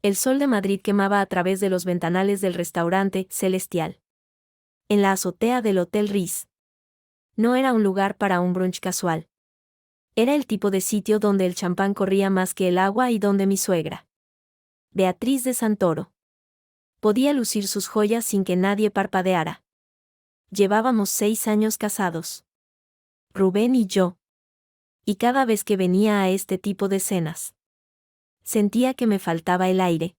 El sol de Madrid quemaba a través de los ventanales del restaurante Celestial. En la azotea del Hotel Ritz. No era un lugar para un brunch casual. Era el tipo de sitio donde el champán corría más que el agua y donde mi suegra, Beatriz de Santoro, podía lucir sus joyas sin que nadie parpadeara. Llevábamos 6 años casados, Rubén y yo. Y cada vez que venía a este tipo de cenas, sentía que me faltaba el aire.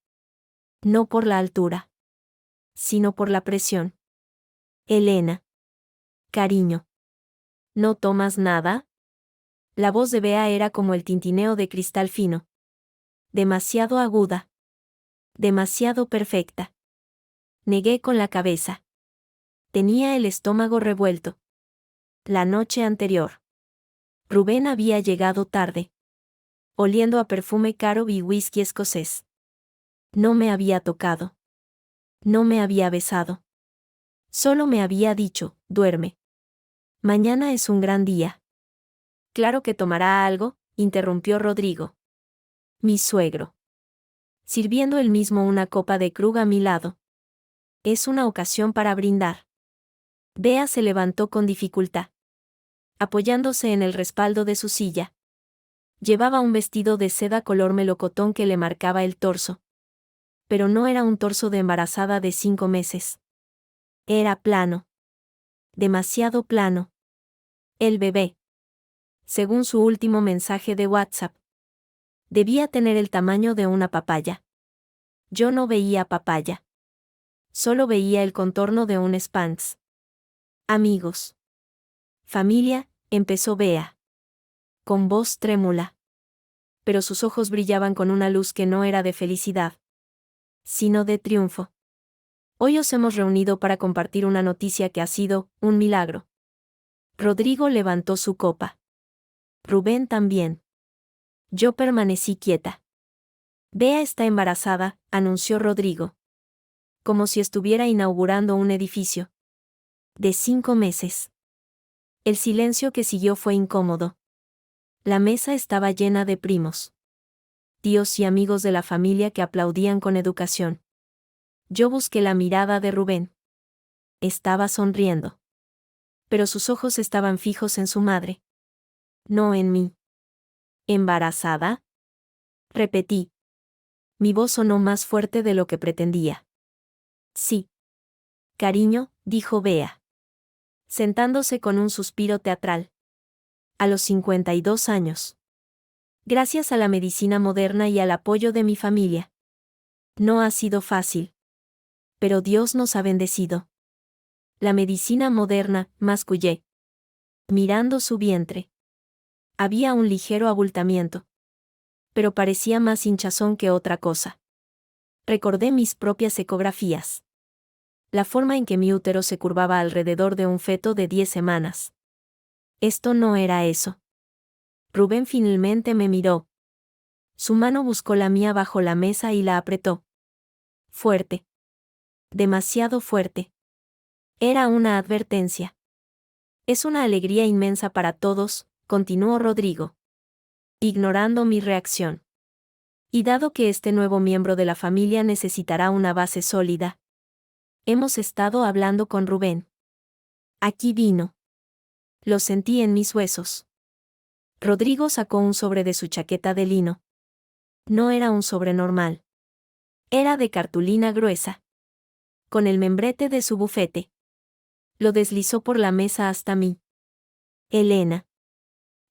No por la altura, sino por la presión. Elena. Cariño. ¿No tomas nada? La voz de Bea era como el tintineo de cristal fino. Demasiado aguda. Demasiado perfecta. Negué con la cabeza. Tenía el estómago revuelto. La noche anterior, Rubén había llegado tarde, oliendo a perfume caro y whisky escocés. No me había tocado. No me había besado. Solo me había dicho, duerme. Mañana es un gran día. Claro que tomará algo, interrumpió Rodrigo. Mi suegro. Sirviendo él mismo una copa de Krug a mi lado. Es una ocasión para brindar. Bea se levantó con dificultad, apoyándose en el respaldo de su silla. Llevaba un vestido de seda color melocotón que le marcaba el torso. Pero no era un torso de embarazada de 5 meses. Era plano. Demasiado plano. El bebé, según su último mensaje de WhatsApp, debía tener el tamaño de una papaya. Yo no veía papaya. Solo veía el contorno de un Spanx. Amigos. Familia, empezó Bea, con voz trémula. Pero sus ojos brillaban con una luz que no era de felicidad, sino de triunfo. Hoy os hemos reunido para compartir una noticia que ha sido un milagro. Rodrigo levantó su copa. Rubén también. Yo permanecí quieta. Bea está embarazada, anunció Rodrigo. Como si estuviera inaugurando un edificio. De 5 meses. El silencio que siguió fue incómodo. La mesa estaba llena de primos, tíos y amigos de la familia que aplaudían con educación. Yo busqué la mirada de Rubén. Estaba sonriendo. Pero sus ojos estaban fijos en su madre. No en mí. ¿Embarazada? Repetí. Mi voz sonó más fuerte de lo que pretendía. Sí. Cariño, dijo Bea, sentándose con un suspiro teatral. A los 52 años. Gracias a la medicina moderna y al apoyo de mi familia. No ha sido fácil. Pero Dios nos ha bendecido. La medicina moderna, mascullé, mirando su vientre. Había un ligero abultamiento. Pero parecía más hinchazón que otra cosa. Recordé mis propias ecografías. La forma en que mi útero se curvaba alrededor de un feto de 10 semanas. Esto no era eso. Rubén finalmente me miró. Su mano buscó la mía bajo la mesa y la apretó. Fuerte. Demasiado fuerte. Era una advertencia. Es una alegría inmensa para todos, continuó Rodrigo, ignorando mi reacción. Y dado que este nuevo miembro de la familia necesitará una base sólida, hemos estado hablando con Rubén. Aquí vino. Lo sentí en mis huesos. Rodrigo sacó un sobre de su chaqueta de lino. No era un sobre normal. Era de cartulina gruesa. Con el membrete de su bufete. Lo deslizó por la mesa hasta mí. Elena.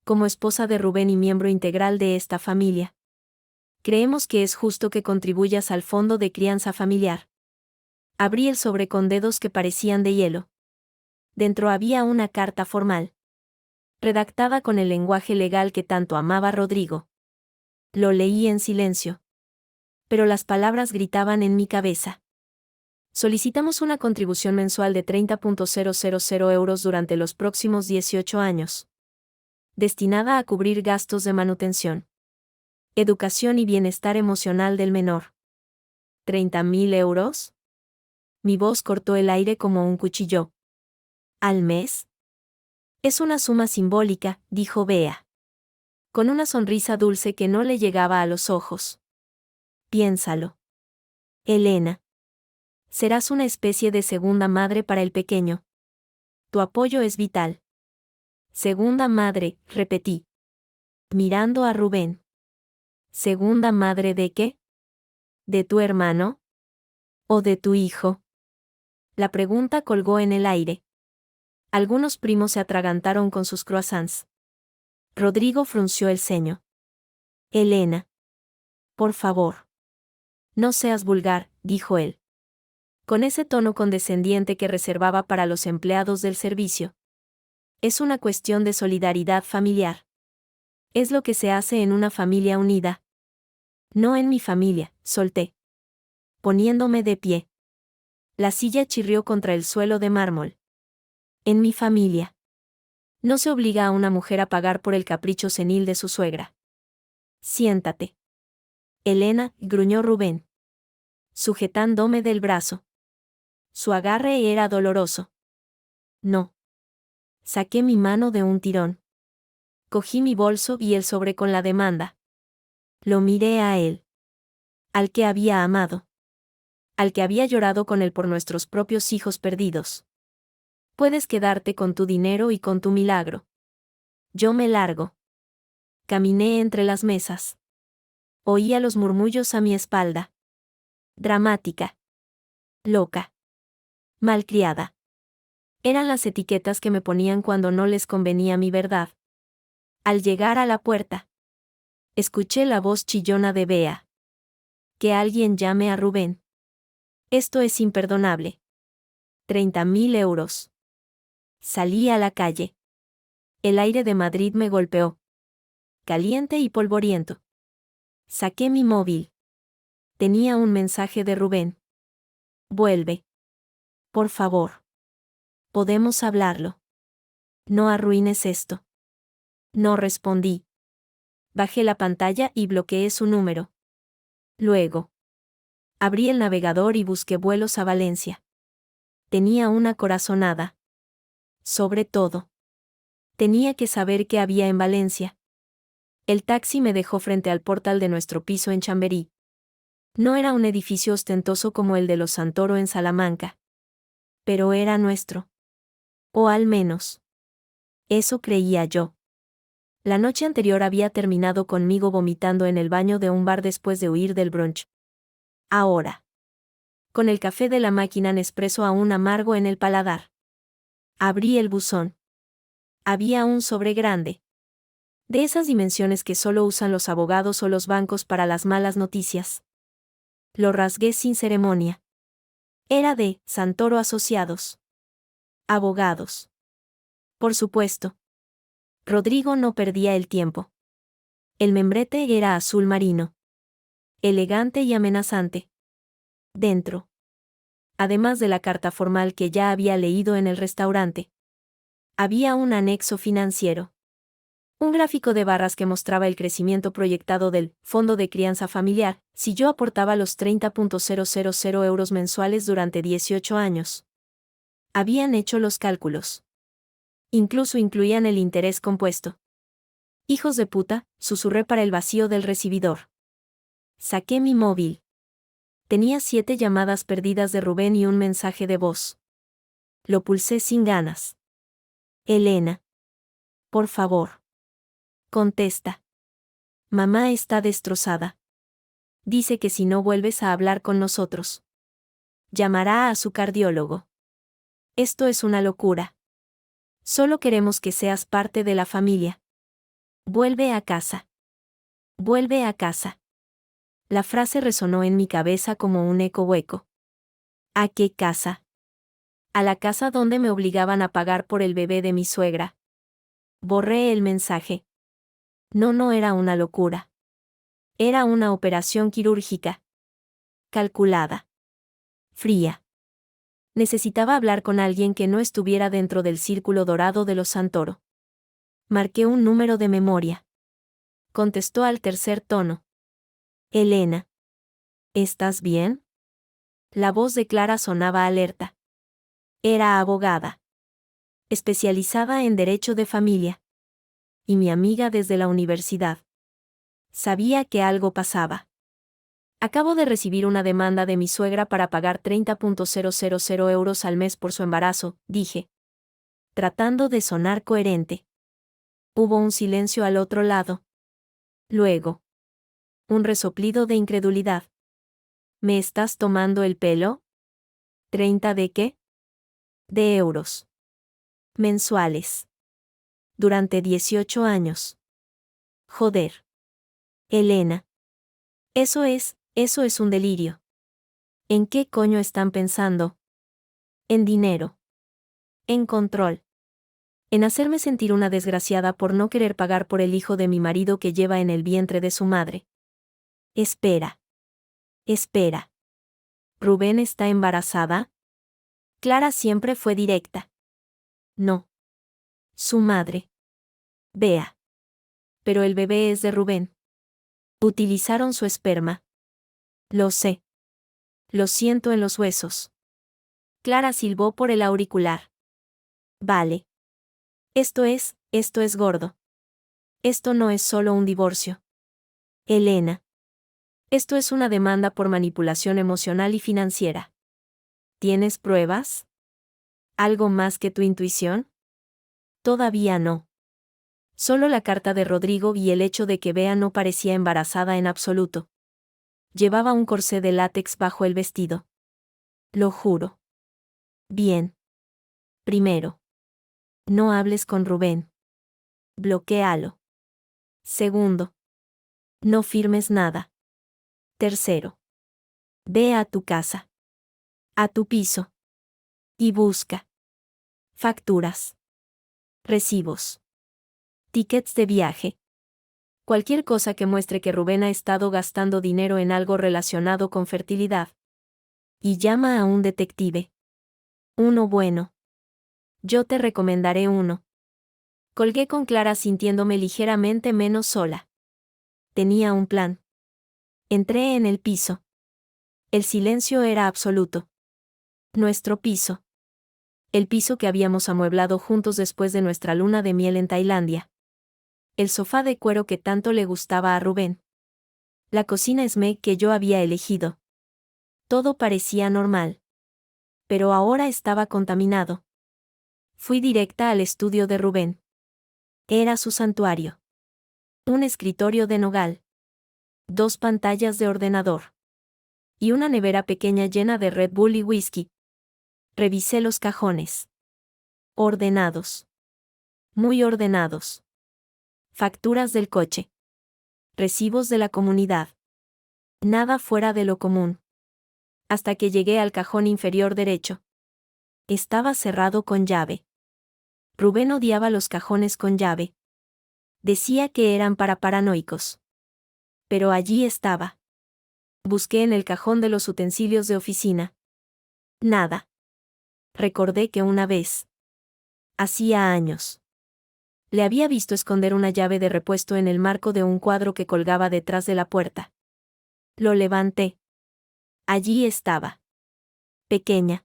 Como esposa de Rubén y miembro integral de esta familia, creemos que es justo que contribuyas al fondo de crianza familiar. Abrí el sobre con dedos que parecían de hielo. Dentro había una carta formal, redactada con el lenguaje legal que tanto amaba Rodrigo. Lo leí en silencio. Pero las palabras gritaban en mi cabeza. Solicitamos una contribución mensual de 30.000 euros durante los próximos 18 años. Destinada a cubrir gastos de manutención, educación y bienestar emocional del menor. ¿30.000 euros? Mi voz cortó el aire como un cuchillo. ¿Al mes? Es una suma simbólica, dijo Bea, con una sonrisa dulce que no le llegaba a los ojos. Piénsalo. Elena. Serás una especie de segunda madre para el pequeño. Tu apoyo es vital. Segunda madre, repetí. Mirando a Rubén. ¿Segunda madre de qué? ¿De tu hermano? ¿O de tu hijo? La pregunta colgó en el aire. Algunos primos se atragantaron con sus croissants. Rodrigo frunció el ceño. Elena. Por favor. No seas vulgar, dijo él. Con ese tono condescendiente que reservaba para los empleados del servicio. Es una cuestión de solidaridad familiar. Es lo que se hace en una familia unida. No en mi familia, solté. Poniéndome de pie. La silla chirrió contra el suelo de mármol. En mi familia. No se obliga a una mujer a pagar por el capricho senil de su suegra. Siéntate. Elena, gruñó Rubén. Sujetándome del brazo. Su agarre era doloroso. No. Saqué mi mano de un tirón. Cogí mi bolso y el sobre con la demanda. Lo miré a él. Al que había amado. Al que había llorado con él por nuestros propios hijos perdidos. Puedes quedarte con tu dinero y con tu milagro. Yo me largo. Caminé entre las mesas. Oía los murmullos a mi espalda. Dramática. Loca. Malcriada. Eran las etiquetas que me ponían cuando no les convenía mi verdad. Al llegar a la puerta, escuché la voz chillona de Bea. Que alguien llame a Rubén. Esto es imperdonable. 30.000 euros. Salí a la calle. El aire de Madrid me golpeó. Caliente y polvoriento. Saqué mi móvil. Tenía un mensaje de Rubén. Vuelve. Por favor. Podemos hablarlo. No arruines esto. No respondí. Bajé la pantalla y bloqueé su número. Luego. Abrí el navegador y busqué vuelos a Valencia. Tenía una corazonada. Sobre todo. Tenía que saber qué había en Valencia. El taxi me dejó frente al portal de nuestro piso en Chamberí. No era un edificio ostentoso como el de los Santoro en Salamanca. Pero era nuestro. O al menos. Eso creía yo. La noche anterior había terminado conmigo vomitando en el baño de un bar después de huir del brunch. Ahora. Con el café de la máquina Nespresso aún amargo en el paladar. Abrí el buzón. Había un sobre grande. De esas dimensiones que solo usan los abogados o los bancos para las malas noticias. Lo rasgué sin ceremonia. Era de Santoro Asociados. Abogados. Por supuesto. Rodrigo no perdía el tiempo. El membrete era azul marino. Elegante y amenazante. Dentro. Además de la carta formal que ya había leído en el restaurante. Había un anexo financiero. Un gráfico de barras que mostraba el crecimiento proyectado del Fondo de Crianza Familiar, si yo aportaba los 30.000 euros mensuales durante 18 años. Habían hecho los cálculos. Incluso incluían el interés compuesto. Hijos de puta, susurré para el vacío del recibidor. Saqué mi móvil. Tenía 7 llamadas perdidas de Rubén y un mensaje de voz. Lo pulsé sin ganas. Elena. Por favor. Contesta. Mamá está destrozada. Dice que si no vuelves a hablar con nosotros, llamará a su cardiólogo. Esto es una locura. Solo queremos que seas parte de la familia. Vuelve a casa. Vuelve a casa. La frase resonó en mi cabeza como un eco hueco. ¿A qué casa? A la casa donde me obligaban a pagar por el bebé de mi suegra. Borré el mensaje. No era una locura. Era una operación quirúrgica. Calculada. Fría. Necesitaba hablar con alguien que no estuviera dentro del círculo dorado de los Santoro. Marqué un número de memoria. Contestó al tercer tono. Elena. ¿Estás bien? La voz de Clara sonaba alerta. Era abogada. Especializada en derecho de familia. Y mi amiga desde la universidad. Sabía que algo pasaba. Acabo de recibir una demanda de mi suegra para pagar 30.000 euros al mes por su embarazo, dije, tratando de sonar coherente. Hubo un silencio al otro lado. Luego, un resoplido de incredulidad. ¿Me estás tomando el pelo? ¿30 de qué? De euros. Mensuales. Durante 18 años. Joder. Elena. Eso es un delirio. ¿En qué coño están pensando? En dinero. En control. En hacerme sentir una desgraciada por no querer pagar por el hijo de mi marido que lleva en el vientre de su madre. Espera. Espera. ¿Rubén está embarazada? Clara siempre fue directa. No. Su madre. Vea. Pero el bebé es de Rubén. Utilizaron su esperma. Lo sé. Lo siento en los huesos. Clara silbó por el auricular. Vale. Esto es gordo. Esto no es solo un divorcio. Elena. Esto es una demanda por manipulación emocional y financiera. ¿Tienes pruebas? ¿Algo más que tu intuición? Todavía no. Solo la carta de Rodrigo y el hecho de que Bea no parecía embarazada en absoluto. Llevaba un corsé de látex bajo el vestido. Lo juro. Bien. Primero. No hables con Rubén. Bloquéalo. Segundo. No firmes nada. Tercero. Ve a tu casa. A tu piso. Y busca. Facturas. Recibos. Tickets de viaje. Cualquier cosa que muestre que Rubén ha estado gastando dinero en algo relacionado con fertilidad. Y llama a un detective. Uno bueno. Yo te recomendaré uno. Colgué con Clara sintiéndome ligeramente menos sola. Tenía un plan. Entré en el piso. El silencio era absoluto. Nuestro piso. El piso que habíamos amueblado juntos después de nuestra luna de miel en Tailandia. El sofá de cuero que tanto le gustaba a Rubén. La cocina Esme que yo había elegido. Todo parecía normal. Pero ahora estaba contaminado. Fui directa al estudio de Rubén. Era su santuario. Un escritorio de nogal. 2 pantallas de ordenador. Y una nevera pequeña llena de Red Bull y whisky. Revisé los cajones. Ordenados. Muy ordenados. Facturas del coche. Recibos de la comunidad. Nada fuera de lo común. Hasta que llegué al cajón inferior derecho. Estaba cerrado con llave. Rubén odiaba los cajones con llave. Decía que eran para paranoicos. Pero allí estaba. Busqué en el cajón de los utensilios de oficina. Nada. Recordé que una vez. Hacía años. Le había visto esconder una llave de repuesto en el marco de un cuadro que colgaba detrás de la puerta. Lo levanté. Allí estaba. Pequeña.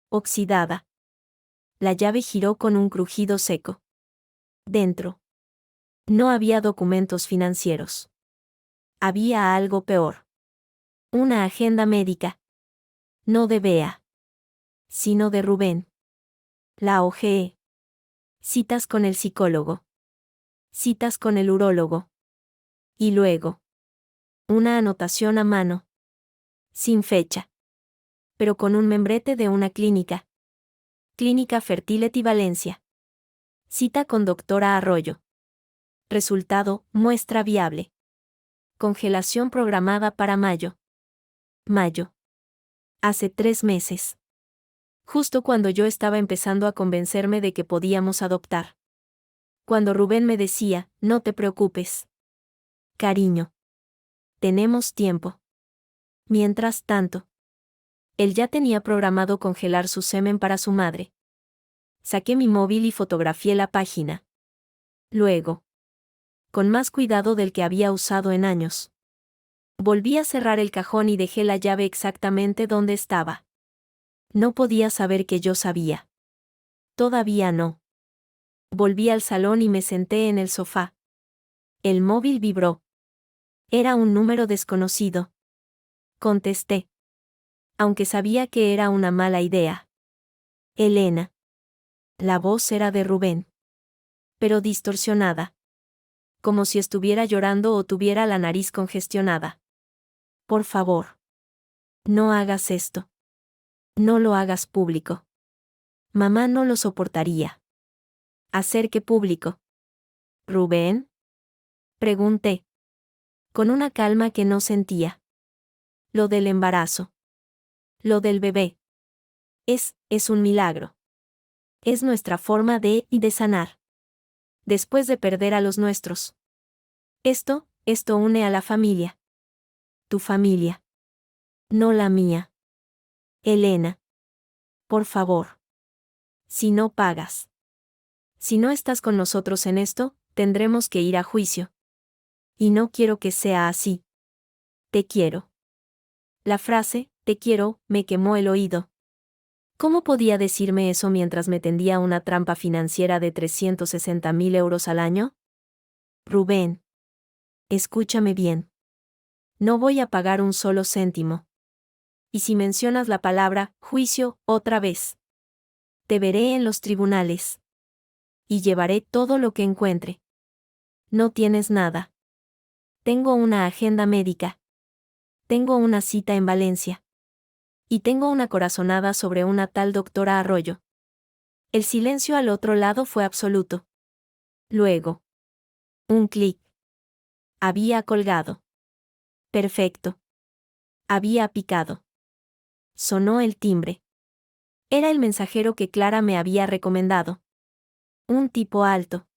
Oxidada. La llave giró con un crujido seco. Dentro. No había documentos financieros. Había algo peor. Una agenda médica. No de Bea. Sino de Rubén. La hojeé. Citas con el psicólogo. Citas con el urólogo. Y luego. Una anotación a mano. Sin fecha. Pero con un membrete de una clínica. Clínica Fertility Valencia. Cita con doctora Arroyo. Resultado, muestra viable. Congelación programada para mayo. Mayo. Hace 3 meses. Justo cuando yo estaba empezando a convencerme de que podíamos adoptar. Cuando Rubén me decía, no te preocupes. Cariño. Tenemos tiempo. Mientras tanto. Él ya tenía programado congelar su semen para su madre. Saqué mi móvil y fotografié la página. Luego. Con más cuidado del que había usado en años. Volví a cerrar el cajón y dejé la llave exactamente donde estaba. No podía saber que yo sabía. Todavía no. Volví al salón y me senté en el sofá. El móvil vibró. Era un número desconocido. contesté. Aunque sabía que era una mala idea. Elena. La voz era de Rubén. Pero distorsionada. Como si estuviera llorando o tuviera la nariz congestionada. Por favor. No hagas esto. No lo hagas público. Mamá no lo soportaría. ¿Hacer qué público? ¿Rubén? Pregunté. Con una calma que no sentía. Lo del embarazo. Lo del bebé. Es un milagro. Es nuestra forma de sanar. Después de perder a los nuestros. Esto une a la familia. Tu familia. No la mía. Elena. Por favor. Si no pagas. Si no estás con nosotros en esto, tendremos que ir a juicio. Y no quiero que sea así. Te quiero. La frase, te quiero, me quemó el oído. ¿Cómo podía decirme eso mientras me tendía una trampa financiera de 360.000 euros al año? Rubén. Escúchame bien. No voy a pagar un solo céntimo. Y si mencionas la palabra juicio otra vez, te veré en los tribunales. Y llevaré todo lo que encuentre. No tienes nada. Tengo una agenda médica. Tengo una cita en Valencia. Y tengo una corazonada sobre una tal doctora Arroyo. El silencio al otro lado fue absoluto. Luego. Un clic. Había colgado. Perfecto. Había picado. Sonó el timbre. Era el mensajero que Clara me había recomendado. Un tipo alto.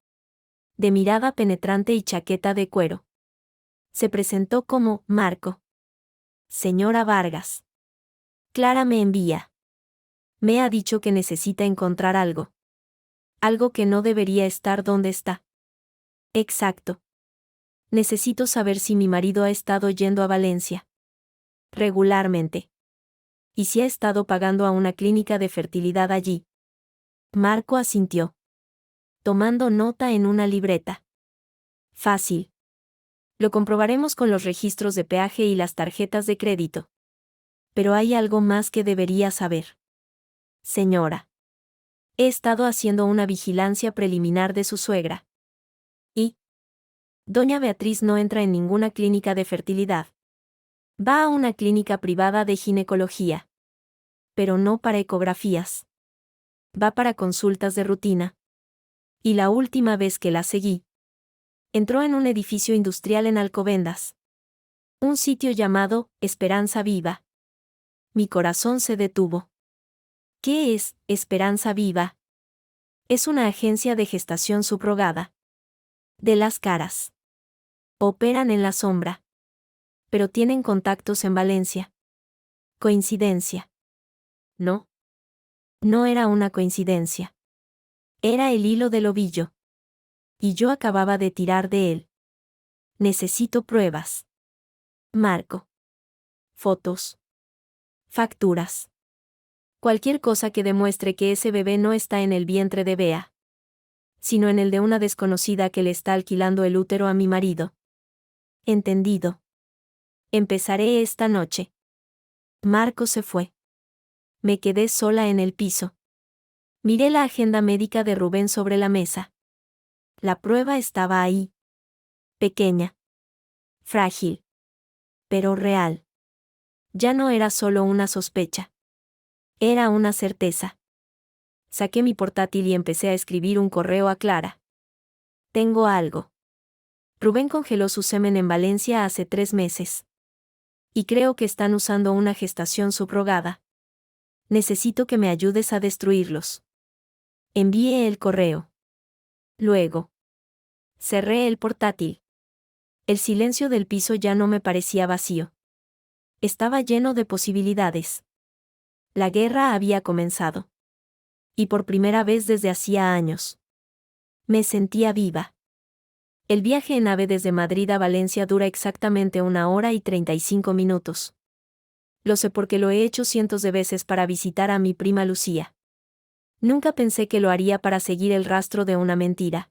De mirada penetrante y chaqueta de cuero. Se presentó como Marco. Señora Vargas. Clara me envía. Me ha dicho que necesita encontrar algo. Algo que no debería estar donde está. Exacto. Necesito saber si mi marido ha estado yendo a Valencia. Regularmente. Y si ha estado pagando a una clínica de fertilidad allí. Marco asintió. Tomando nota en una libreta. Fácil. Lo comprobaremos con los registros de peaje y las tarjetas de crédito. Pero hay algo más que debería saber. Señora. He estado haciendo una vigilancia preliminar de su suegra. Y doña Beatriz no entra en ninguna clínica de fertilidad. Va a una clínica privada de ginecología. Pero no para ecografías. Va para consultas de rutina. Y la última vez que la seguí, entró en un edificio industrial en Alcobendas. Un sitio llamado Esperanza Viva. Mi corazón se detuvo. ¿Qué es Esperanza Viva? Es una agencia de gestación subrogada. De las Caras. Operan en la sombra. Pero tienen contactos en Valencia. ¿Coincidencia? No. No era una coincidencia. Era el hilo del ovillo. Y yo acababa de tirar de él. Necesito pruebas. Marco. Fotos. Facturas. Cualquier cosa que demuestre que ese bebé no está en el vientre de Bea, sino en el de una desconocida que le está alquilando el útero a mi marido. Entendido. Empezaré esta noche. Marco se fue. Me quedé sola en el piso. Miré la agenda médica de Rubén sobre la mesa. La prueba estaba ahí. Pequeña. Frágil. Pero real. Ya no era solo una sospecha. Era una certeza. Saqué mi portátil y empecé a escribir un correo a Clara. Tengo algo. Rubén congeló su semen en Valencia hace 3 meses. Y creo que están usando una gestación subrogada. Necesito que me ayudes a destruirlos. Envié el correo. Luego. Cerré el portátil. El silencio del piso ya no me parecía vacío. Estaba lleno de posibilidades. La guerra había comenzado. Y por primera vez desde hacía años. Me sentía viva. El viaje en AVE desde Madrid a Valencia dura exactamente 1 hora y 35 minutos. Lo sé porque lo he hecho cientos de veces para visitar a mi prima Lucía. Nunca pensé que lo haría para seguir el rastro de una mentira.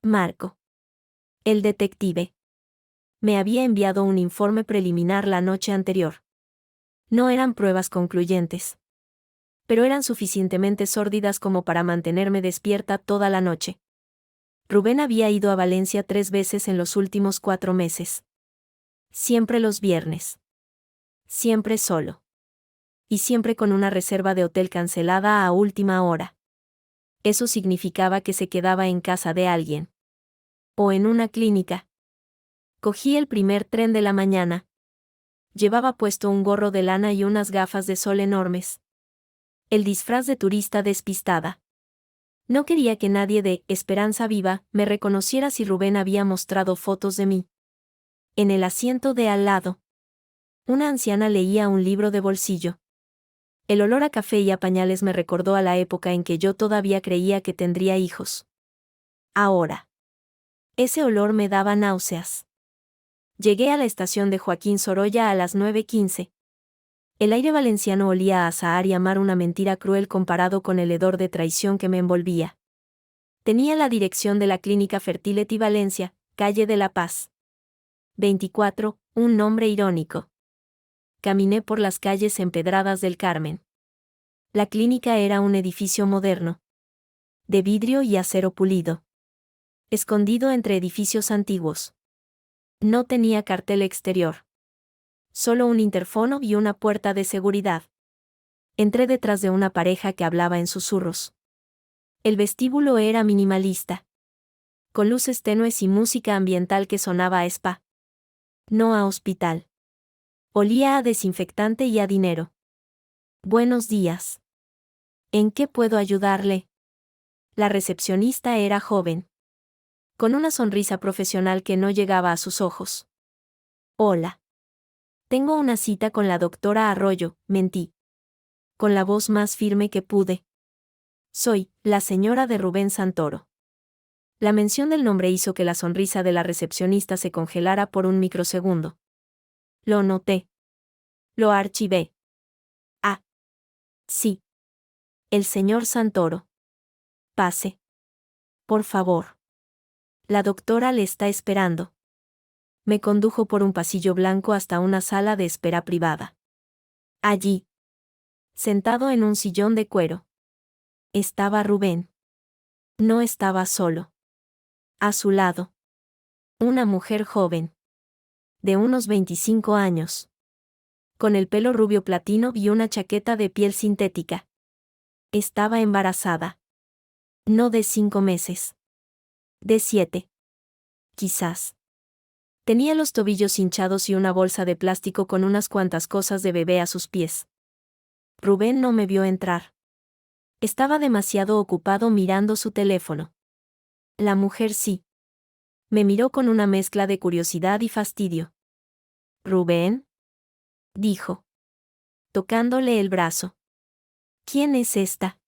Marco. El detective. Me había enviado un informe preliminar la noche anterior. No eran pruebas concluyentes, pero eran suficientemente sórdidas como para mantenerme despierta toda la noche. Rubén había ido a Valencia 3 veces en los últimos 4 meses. Siempre los viernes. Siempre solo. Y siempre con una reserva de hotel cancelada a última hora. Eso significaba que se quedaba en casa de alguien. O en una clínica. Cogí el primer tren de la mañana. Llevaba puesto un gorro de lana y unas gafas de sol enormes. El disfraz de turista despistada. No quería que nadie de Esperanza Viva me reconociera si Rubén había mostrado fotos de mí. En el asiento de al lado, una anciana leía un libro de bolsillo. El olor a café y a pañales me recordó a la época en que yo todavía creía que tendría hijos. Ahora. Ese olor me daba náuseas. Llegué a la estación de Joaquín Sorolla a las 9:15. El aire valenciano olía a azahar y a mar, una mentira cruel comparado con el hedor de traición que me envolvía. Tenía la dirección de la Clínica Fertility Valencia, calle de la Paz. 24, un nombre irónico. Caminé por las calles empedradas del Carmen. La clínica era un edificio moderno. De vidrio y acero pulido. Escondido entre edificios antiguos. No tenía cartel exterior. Solo un interfono y una puerta de seguridad. Entré detrás de una pareja que hablaba en susurros. El vestíbulo era minimalista. Con luces tenues y música ambiental que sonaba a spa. No a hospital. Olía a desinfectante y a dinero. Buenos días. ¿En qué puedo ayudarle? La recepcionista era joven. Con una sonrisa profesional que no llegaba a sus ojos. Hola. Tengo una cita con la doctora Arroyo, mentí. Con la voz más firme que pude. Soy la señora de Rubén Santoro. La mención del nombre hizo que la sonrisa de la recepcionista se congelara por un microsegundo. Lo noté. Lo archivé. Ah. Sí. El señor Santoro. Pase. Por favor. La doctora le está esperando. Me condujo por un pasillo blanco hasta una sala de espera privada. Allí. Sentado en un sillón de cuero. Estaba Rubén. No estaba solo. A su lado. Una mujer joven. De unos 25 años. Con el pelo rubio platino y una chaqueta de piel sintética. Estaba embarazada. No de 5 meses. De 7. Quizás. Tenía los tobillos hinchados y una bolsa de plástico con unas cuantas cosas de bebé a sus pies. Rubén no me vio entrar. Estaba demasiado ocupado mirando su teléfono. La mujer sí. Me miró con una mezcla de curiosidad y fastidio. ¿Rubén? Dijo. Tocándole el brazo. ¿Quién es esta?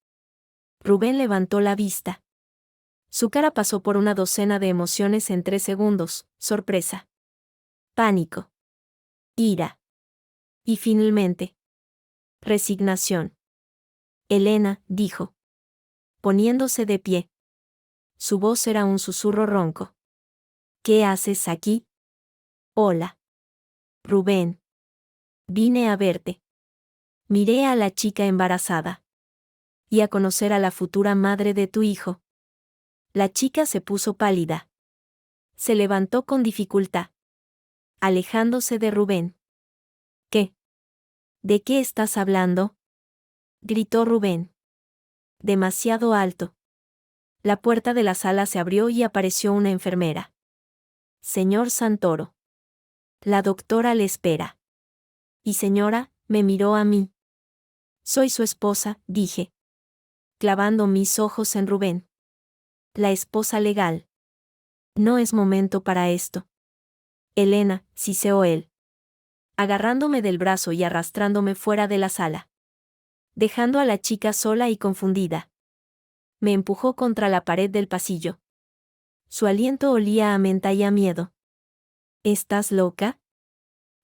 Rubén levantó la vista. Su cara pasó por una docena de emociones en 3 segundos: sorpresa, pánico, ira. Y finalmente, resignación. Elena, dijo. Poniéndose de pie. Su voz era un susurro ronco. ¿Qué haces aquí? Hola. Rubén. Vine a verte. Miré a la chica embarazada. Y a conocer a la futura madre de tu hijo. La chica se puso pálida. Se levantó con dificultad. Alejándose de Rubén. ¿Qué? ¿De qué estás hablando? Gritó Rubén. Demasiado alto. La puerta de la sala se abrió y apareció una enfermera. Señor Santoro. La doctora le espera. Y señora, me miró a mí. Soy su esposa, dije. Clavando mis ojos en Rubén. La esposa legal. No es momento para esto. Elena, siseó él. Agarrándome del brazo y arrastrándome fuera de la sala. Dejando a la chica sola y confundida. Me empujó contra la pared del pasillo. Su aliento olía a menta y a miedo. ¿Estás loca?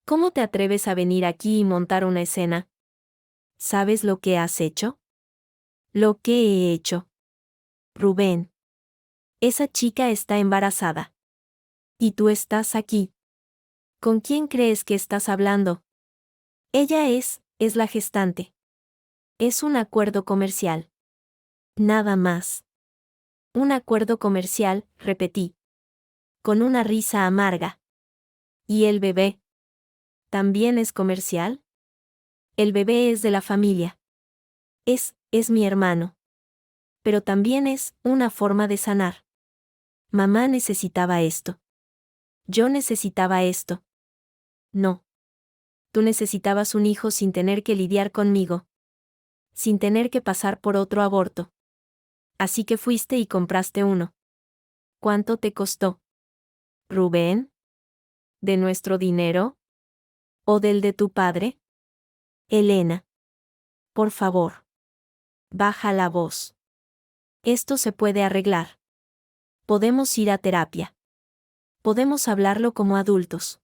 ¿Cómo te atreves a venir aquí y montar una escena? ¿Sabes lo que has hecho? Lo que he hecho. Rubén. Esa chica está embarazada. Y tú estás aquí. ¿Con quién crees que estás hablando? Ella es la gestante. Es un acuerdo comercial. Nada más. Un acuerdo comercial, repetí. Con una risa amarga. ¿Y el bebé? ¿También es comercial? El bebé es de la familia. Es mi hermano. Pero también es una forma de sanar. Mamá necesitaba esto. Yo necesitaba esto. No. Tú necesitabas un hijo sin tener que lidiar conmigo. Sin tener que pasar por otro aborto. Así que fuiste y compraste uno. ¿Cuánto te costó? ¿Rubén? ¿De nuestro dinero? ¿O del de tu padre? Elena. Por favor. Baja la voz. Esto se puede arreglar. Podemos ir a terapia. Podemos hablarlo como adultos.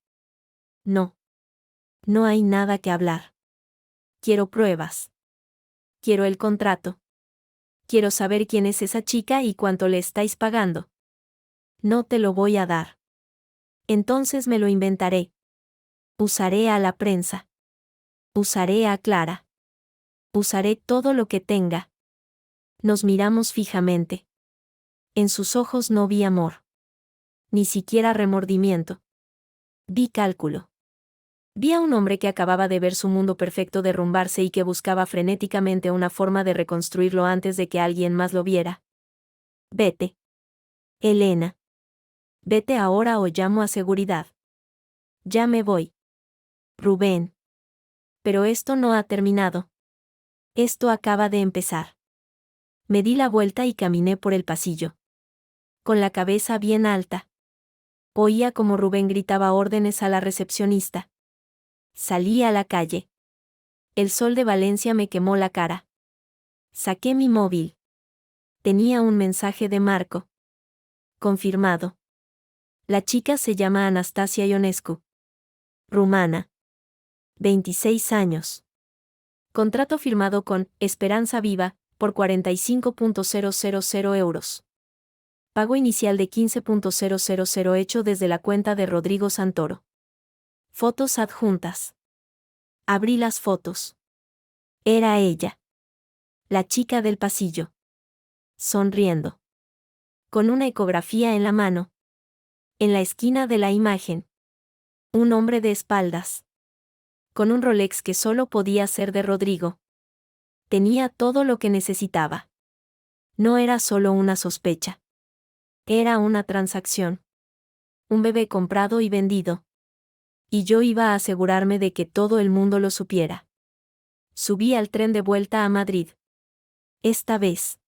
No. No hay nada que hablar. Quiero pruebas. Quiero el contrato. Quiero saber quién es esa chica y cuánto le estáis pagando. No te lo voy a dar. Entonces me lo inventaré. Usaré a la prensa. Usaré a Clara. Usaré todo lo que tenga. Nos miramos fijamente. En sus ojos no vi amor. Ni siquiera remordimiento. Vi cálculo. Vi a un hombre que acababa de ver su mundo perfecto derrumbarse y que buscaba frenéticamente una forma de reconstruirlo antes de que alguien más lo viera. Vete. Elena. Vete ahora o llamo a seguridad. Ya me voy. Rubén. Pero esto no ha terminado. Esto acaba de empezar. Me di la vuelta y caminé por el pasillo. Con la cabeza bien alta. Oía como Rubén gritaba órdenes a la recepcionista. Salí a la calle. El sol de Valencia me quemó la cara. Saqué mi móvil. Tenía un mensaje de Marco. Confirmado. La chica se llama Anastasia Ionescu. Rumana. 26 años. Contrato firmado con Esperanza Viva, por 45.000 euros. Pago inicial de 15.000 hecho desde la cuenta de Rodrigo Santoro. Fotos adjuntas. Abrí las fotos. Era ella. La chica del pasillo. Sonriendo. Con una ecografía en la mano. En la esquina de la imagen. Un hombre de espaldas. Con un Rolex que solo podía ser de Rodrigo. Tenía todo lo que necesitaba. No era solo una sospecha. Era una transacción. Un bebé comprado y vendido. Y yo iba a asegurarme de que todo el mundo lo supiera. Subí al tren de vuelta a Madrid. Esta vez.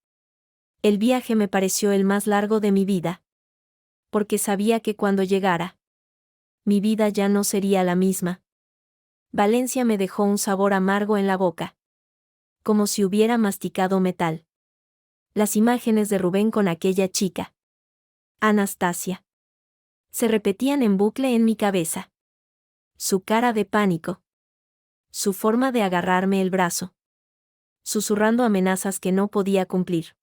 El viaje me pareció el más largo de mi vida. Porque sabía que cuando llegara, mi vida ya no sería la misma. Valencia me dejó un sabor amargo en la boca. Como si hubiera masticado metal. Las imágenes de Rubén con aquella chica. Anastasia. Se repetían en bucle en mi cabeza. Su cara de pánico. Su forma de agarrarme el brazo. Susurrando amenazas que no podía cumplir.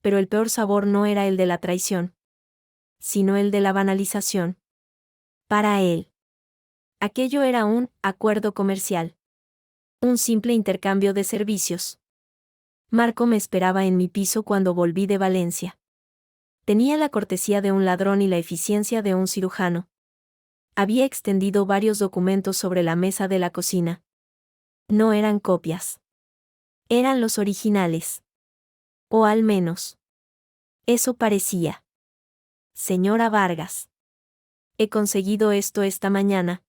Pero el peor sabor no era el de la traición, sino el de la banalización. Para él. Aquello era un acuerdo comercial. Un simple intercambio de servicios. Marco me esperaba en mi piso cuando volví de Valencia. Tenía la cortesía de un ladrón y la eficiencia de un cirujano. Había extendido varios documentos sobre la mesa de la cocina. No eran copias. Eran los originales. O al menos. Eso parecía. Señora Vargas. He conseguido esto esta mañana.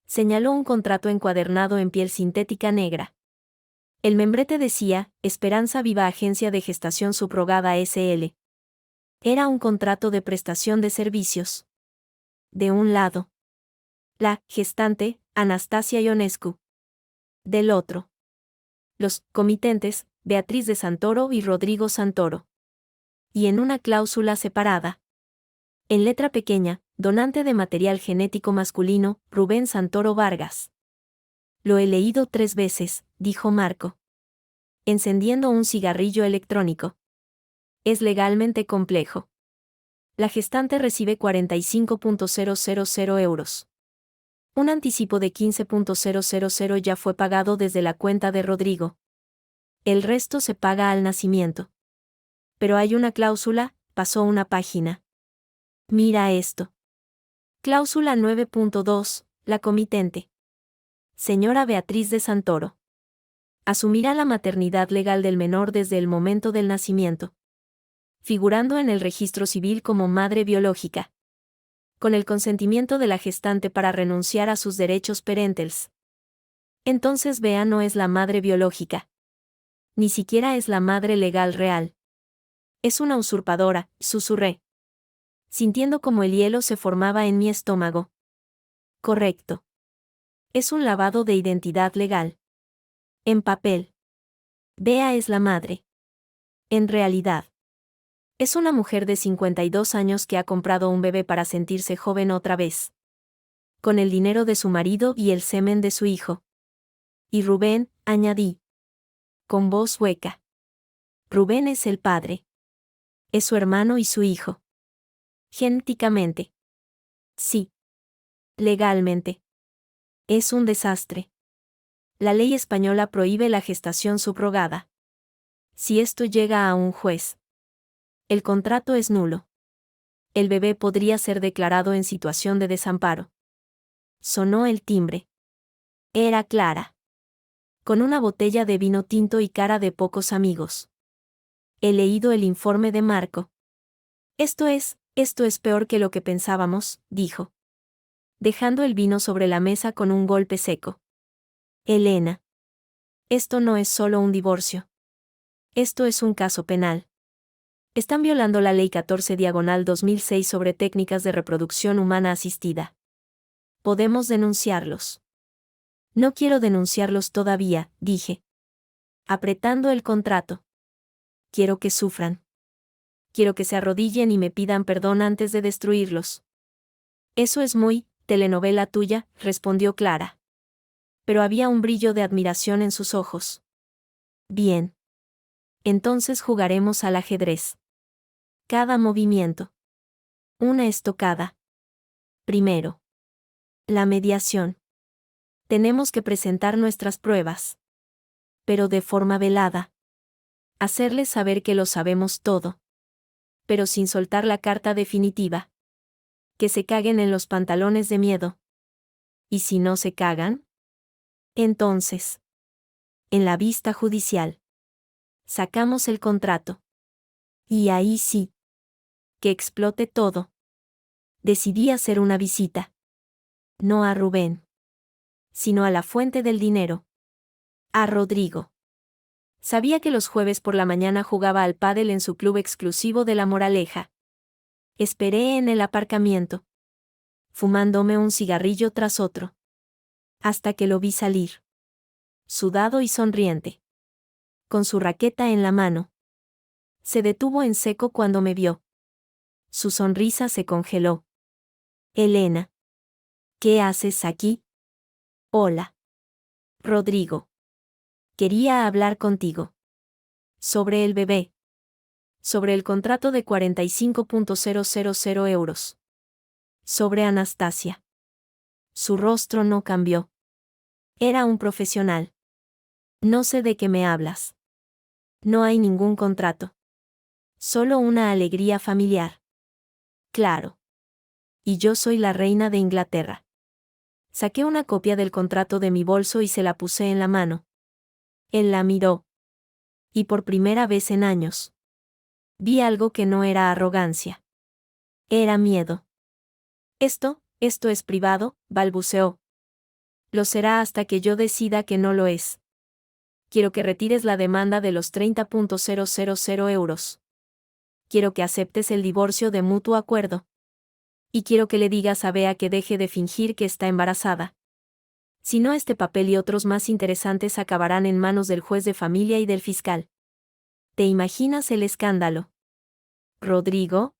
Señaló un contrato encuadernado en piel sintética negra. El membrete decía, Esperanza Viva Agencia de Gestación Subrogada S.L. Era un contrato de prestación de servicios. De un lado. La gestante, Anastasia Ionescu. Del otro. Los comitentes, Beatriz de Santoro y Rodrigo Santoro. Y en una cláusula separada. En letra pequeña, donante de material genético masculino, Rubén Santoro Vargas. Lo he leído 3 veces, dijo Marco. Encendiendo un cigarrillo electrónico. Es legalmente complejo. La gestante recibe 45.000 euros. Un anticipo de 15.000 ya fue pagado desde la cuenta de Rodrigo. El resto se paga al nacimiento. Pero hay una cláusula, pasó una página. Mira esto. Cláusula 9.2, la comitente. Señora Beatriz de Santoro. Asumirá la maternidad legal del menor desde el momento del nacimiento, figurando en el registro civil como madre biológica, con el consentimiento de la gestante para renunciar a sus derechos parentales. Entonces Bea no es la madre biológica. Ni siquiera es la madre legal real. Es una usurpadora, susurré, sintiendo como el hielo se formaba en mi estómago. Correcto. Es un lavado de identidad legal. En papel. Bea es la madre. En realidad. Es una mujer de 52 años que ha comprado un bebé para sentirse joven otra vez. Con el dinero de su marido y el semen de su hijo. Y Rubén, añadí. Con voz hueca. Rubén es el padre. Es su hermano y su hijo. Genéticamente. Sí. Legalmente. Es un desastre. La ley española prohíbe la gestación subrogada. Si esto llega a un juez, el contrato es nulo. El bebé podría ser declarado en situación de desamparo. Sonó el timbre. Era Clara. Con una botella de vino tinto y cara de pocos amigos. He leído el informe de Marco. Esto es peor que lo que pensábamos, dijo, dejando el vino sobre la mesa con un golpe seco. Elena. Esto no es solo un divorcio. Esto es un caso penal. Están violando la Ley 14/2006 sobre técnicas de reproducción humana asistida. Podemos denunciarlos. No quiero denunciarlos todavía, dije, apretando el contrato. Quiero que sufran. Quiero que se arrodillen y me pidan perdón antes de destruirlos. Eso es muy telenovela tuya, respondió Clara. Pero había un brillo de admiración en sus ojos. Bien. Entonces jugaremos al ajedrez. Cada movimiento. Una estocada. Primero. La mediación. Tenemos que presentar nuestras pruebas. Pero de forma velada. Hacerles saber que lo sabemos todo. Pero sin soltar la carta definitiva. Que se caguen en los pantalones de miedo. ¿Y si no se cagan? Entonces. En la vista judicial. Sacamos el contrato. Y ahí sí. Que explote todo. Decidí hacer una visita. No a Rubén. Sino a la fuente del dinero. A Rodrigo. Sabía que los jueves por la mañana jugaba al pádel en su club exclusivo de La Moraleja. Esperé en el aparcamiento, fumándome un cigarrillo tras otro. Hasta que lo vi salir. Sudado y sonriente. Con su raqueta en la mano. Se detuvo en seco cuando me vio. Su sonrisa se congeló. Elena. ¿Qué haces aquí? Hola. Rodrigo. Quería hablar contigo. Sobre el bebé. Sobre el contrato de 45.000 euros. Sobre Anastasia. Su rostro no cambió. Era un profesional. No sé de qué me hablas. No hay ningún contrato. Solo una alegría familiar. Claro. Y yo soy la reina de Inglaterra. Saqué una copia del contrato de mi bolso y se la puse en la mano. Él la miró. Y por primera vez en años. Vi algo que no era arrogancia. Era miedo. Esto es privado, balbuceó. Lo será hasta que yo decida que no lo es. Quiero que retires la demanda de los 30.000 euros. Quiero que aceptes el divorcio de mutuo acuerdo. Y quiero que le digas a Bea que deje de fingir que está embarazada. Si no, este papel y otros más interesantes acabarán en manos del juez de familia y del fiscal. ¿Te imaginas el escándalo? ¿Rodrigo?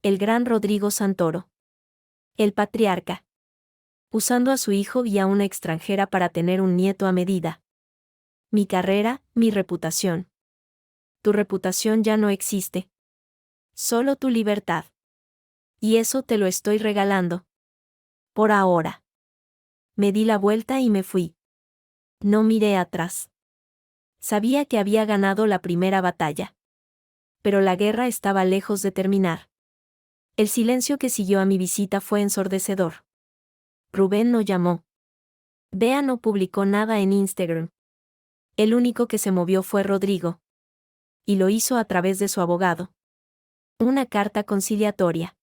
El gran Rodrigo Santoro. El patriarca. Usando a su hijo y a una extranjera para tener un nieto a medida. Mi carrera, mi reputación. Tu reputación ya no existe. Solo tu libertad. Y eso te lo estoy regalando. Por ahora. Me di la vuelta y me fui. No miré atrás. Sabía que había ganado la primera batalla. Pero la guerra estaba lejos de terminar. El silencio que siguió a mi visita fue ensordecedor. Rubén no llamó. Bea no publicó nada en Instagram. El único que se movió fue Rodrigo. Y lo hizo a través de su abogado. Una carta conciliatoria.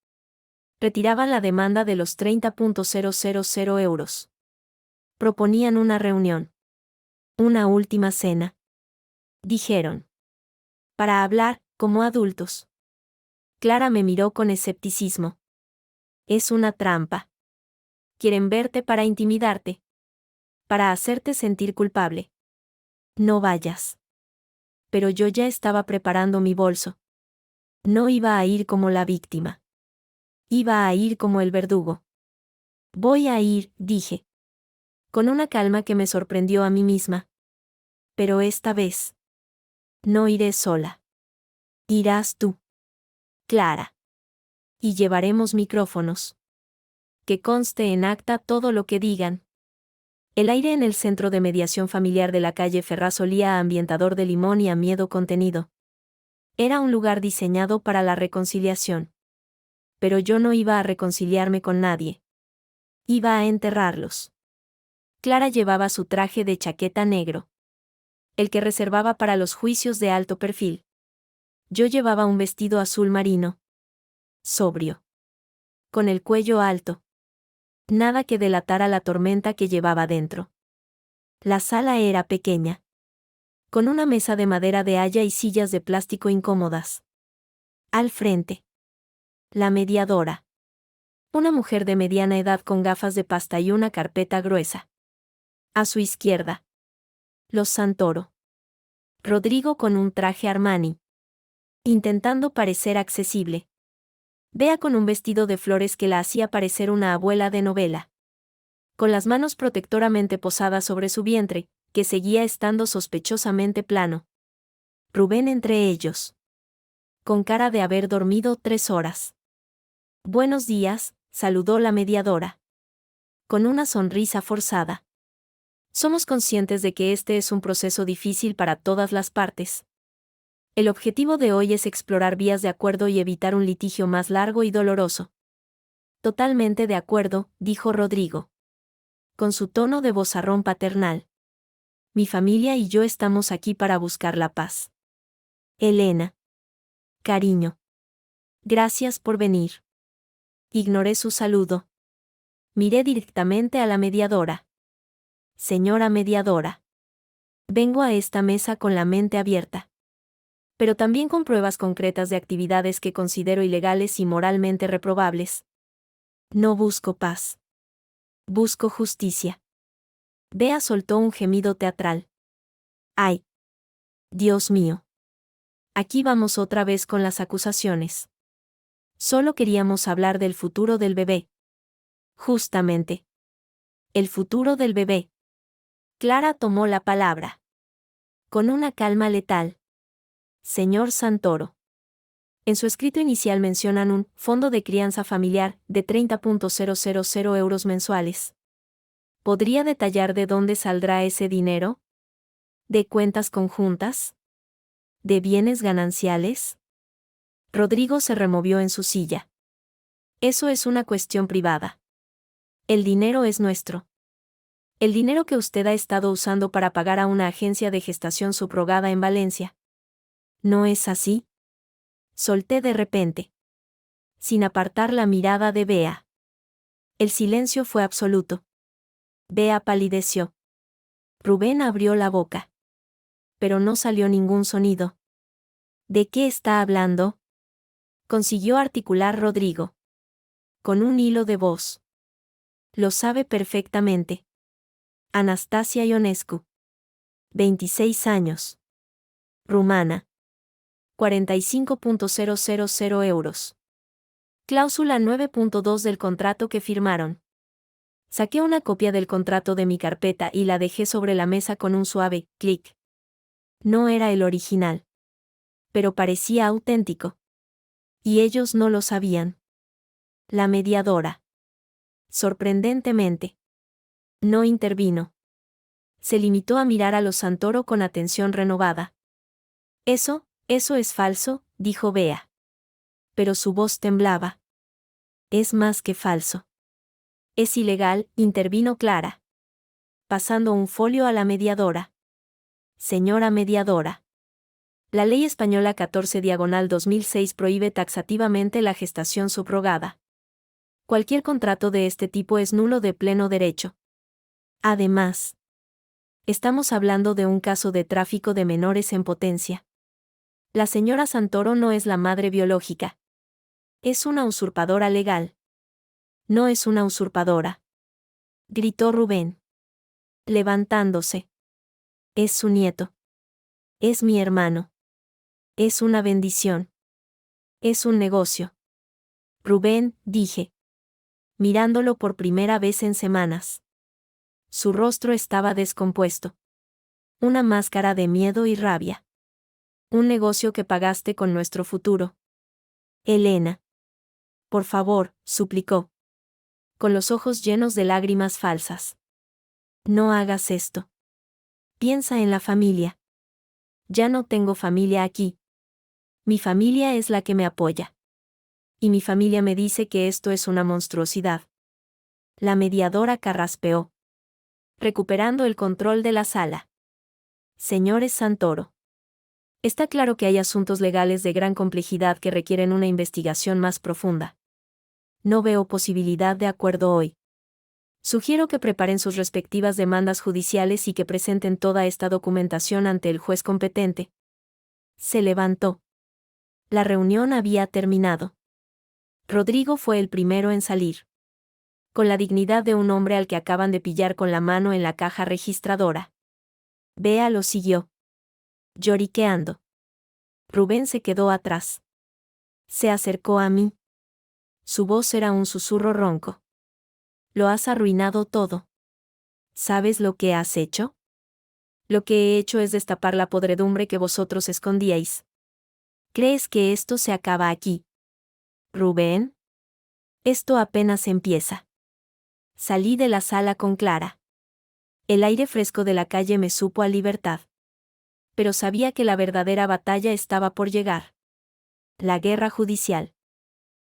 Retiraban la demanda de los 30.000 euros. Proponían una reunión. Una última cena. Dijeron. Para hablar, como adultos. Clara me miró con escepticismo. Es una trampa. Quieren verte para intimidarte. Para hacerte sentir culpable. No vayas. Pero yo ya estaba preparando mi bolso. No iba a ir como la víctima. Iba a ir como el verdugo. Voy a ir, dije. Con una calma que me sorprendió a mí misma. Pero esta vez. No iré sola. Irás tú. Clara. Y llevaremos micrófonos. Que conste en acta todo lo que digan. El aire en el centro de mediación familiar de la calle Ferraz olía a ambientador de limón y a miedo contenido. Era un lugar diseñado para la reconciliación. Pero yo no iba a reconciliarme con nadie. Iba a enterrarlos. Clara llevaba su traje de chaqueta negro. El que reservaba para los juicios de alto perfil. Yo llevaba un vestido azul marino. Sobrio. Con el cuello alto. Nada que delatara la tormenta que llevaba dentro. La sala era pequeña. Con una mesa de madera de haya y sillas de plástico incómodas. Al frente. La mediadora. Una mujer de mediana edad con gafas de pasta y una carpeta gruesa. A su izquierda. Los Santoro. Rodrigo con un traje Armani. Intentando parecer accesible. Bea con un vestido de flores que la hacía parecer una abuela de novela. Con las manos protectoramente posadas sobre su vientre, que seguía estando sospechosamente plano. Rubén entre ellos. Con cara de haber dormido 3 horas. Buenos días, saludó la mediadora. Con una sonrisa forzada. Somos conscientes de que este es un proceso difícil para todas las partes. El objetivo de hoy es explorar vías de acuerdo y evitar un litigio más largo y doloroso. Totalmente de acuerdo, dijo Rodrigo. Con su tono de vozarrón paternal. Mi familia y yo estamos aquí para buscar la paz. Elena. Cariño. Gracias por venir. Ignoré su saludo. Miré directamente a la mediadora. Señora mediadora. Vengo a esta mesa con la mente abierta. Pero también con pruebas concretas de actividades que considero ilegales y moralmente reprobables. No busco paz. Busco justicia. Bea soltó un gemido teatral. ¡Ay! Dios mío. Aquí vamos otra vez con las acusaciones. Solo queríamos hablar del futuro del bebé. Justamente. El futuro del bebé. Clara tomó la palabra. Con una calma letal. Señor Santoro. En su escrito inicial mencionan un fondo de crianza familiar de 30.000 euros mensuales. ¿Podría detallar de dónde saldrá ese dinero? ¿De cuentas conjuntas? ¿De bienes gananciales? Rodrigo se removió en su silla. Eso es una cuestión privada. El dinero es nuestro. El dinero que usted ha estado usando para pagar a una agencia de gestación subrogada en Valencia. ¿No es así? Solté de repente. Sin apartar la mirada de Bea. El silencio fue absoluto. Bea palideció. Rubén abrió la boca. Pero no salió ningún sonido. ¿De qué está hablando? Consiguió articular Rodrigo. Con un hilo de voz. Lo sabe perfectamente. Anastasia Ionescu. 26 años. Rumana. 45.000 euros. Cláusula 9.2 del contrato que firmaron. Saqué una copia del contrato de mi carpeta y la dejé sobre la mesa con un suave clic. No era el original. Pero parecía auténtico. Y ellos no lo sabían. La mediadora. Sorprendentemente. No intervino. Se limitó a mirar a los Santoro con atención renovada. Eso es falso, dijo Bea. Pero su voz temblaba. Es más que falso. Es ilegal, intervino Clara. Pasando un folio a la mediadora. Señora mediadora. La Ley Española 14/2006 prohíbe taxativamente la gestación subrogada. Cualquier contrato de este tipo es nulo de pleno derecho. Además, estamos hablando de un caso de tráfico de menores en potencia. La señora Santoro no es la madre biológica. Es una usurpadora legal. No es una usurpadora, gritó Rubén, levantándose. Es su nieto. Es mi hermano. Es una bendición. Es un negocio. Rubén, dije, mirándolo por primera vez en semanas. Su rostro estaba descompuesto. Una máscara de miedo y rabia. Un negocio que pagaste con nuestro futuro. Elena. Por favor, suplicó. Con los ojos llenos de lágrimas falsas. No hagas esto. Piensa en la familia. Ya no tengo familia aquí. Mi familia es la que me apoya. Y mi familia me dice que esto es una monstruosidad. La mediadora carraspeó, recuperando el control de la sala. Señores Santoro. Está claro que hay asuntos legales de gran complejidad que requieren una investigación más profunda. No veo posibilidad de acuerdo hoy. Sugiero que preparen sus respectivas demandas judiciales y que presenten toda esta documentación ante el juez competente. Se levantó. La reunión había terminado. Rodrigo fue el primero en salir. Con la dignidad de un hombre al que acaban de pillar con la mano en la caja registradora. Bea lo siguió. Lloriqueando. Rubén se quedó atrás. Se acercó a mí. Su voz era un susurro ronco. Lo has arruinado todo. ¿Sabes lo que has hecho? Lo que he hecho es destapar la podredumbre que vosotros escondíais. ¿Crees que esto se acaba aquí? Rubén. Esto apenas empieza. Salí de la sala con Clara. El aire fresco de la calle me supo a libertad. Pero sabía que la verdadera batalla estaba por llegar. La guerra judicial.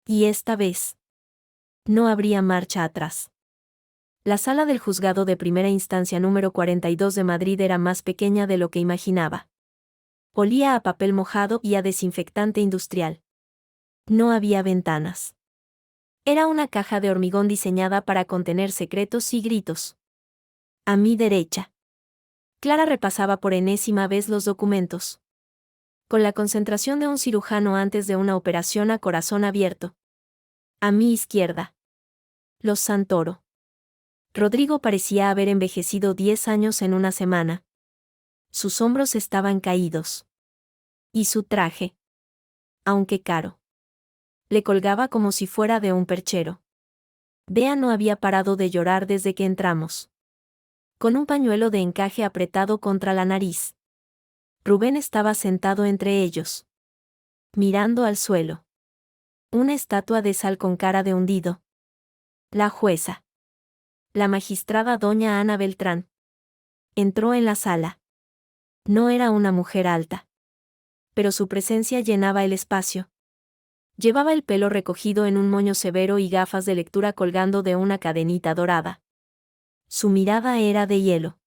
Y esta vez, no habría marcha atrás. La sala del juzgado de primera instancia número 42 de Madrid era más pequeña de lo que imaginaba. Olía a papel mojado y a desinfectante industrial. No había ventanas. Era una caja de hormigón diseñada para contener secretos y gritos. A mi derecha. Clara repasaba por enésima vez los documentos. Con la concentración de un cirujano antes de una operación a corazón abierto. A mi izquierda. Los Santoro. Rodrigo parecía haber envejecido 10 años en una semana. Sus hombros estaban caídos. Y su traje, aunque caro, le colgaba como si fuera de un perchero. Bea no había parado de llorar desde que entramos. Con un pañuelo de encaje apretado contra la nariz. Rubén estaba sentado entre ellos. Mirando al suelo. Una estatua de sal con cara de hundido. La jueza. La magistrada doña Ana Beltrán. Entró en la sala. No era una mujer alta. Pero su presencia llenaba el espacio. Llevaba el pelo recogido en un moño severo y gafas de lectura colgando de una cadenita dorada. Su mirada era de hielo.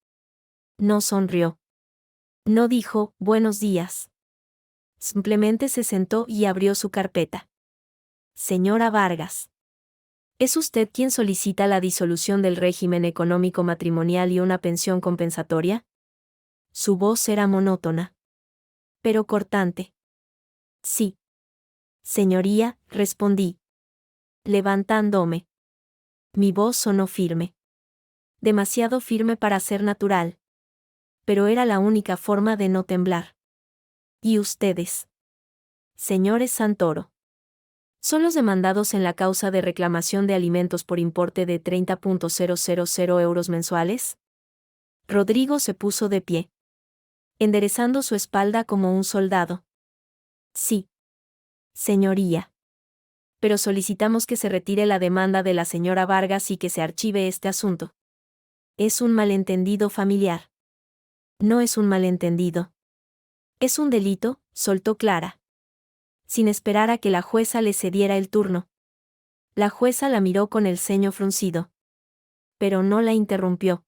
No sonrió. No dijo, buenos días. Simplemente se sentó y abrió su carpeta. Señora Vargas. ¿Es usted quien solicita la disolución del régimen económico matrimonial y una pensión compensatoria? Su voz era monótona. Pero cortante. Sí. Señoría, respondí. Levantándome. Mi voz sonó firme. Demasiado firme para ser natural. Pero era la única forma de no temblar. ¿Y ustedes? Señores Santoro. Son los demandados en la causa de reclamación de alimentos por importe de 30.000 euros mensuales. Rodrigo se puso de pie, enderezando su espalda como un soldado. Sí. Señoría. Pero solicitamos que se retire la demanda de la señora Vargas y que se archive este asunto. Es un malentendido familiar. No es un malentendido. Es un delito, soltó Clara. Sin esperar a que la jueza le cediera el turno. La jueza la miró con el ceño fruncido. Pero no la interrumpió.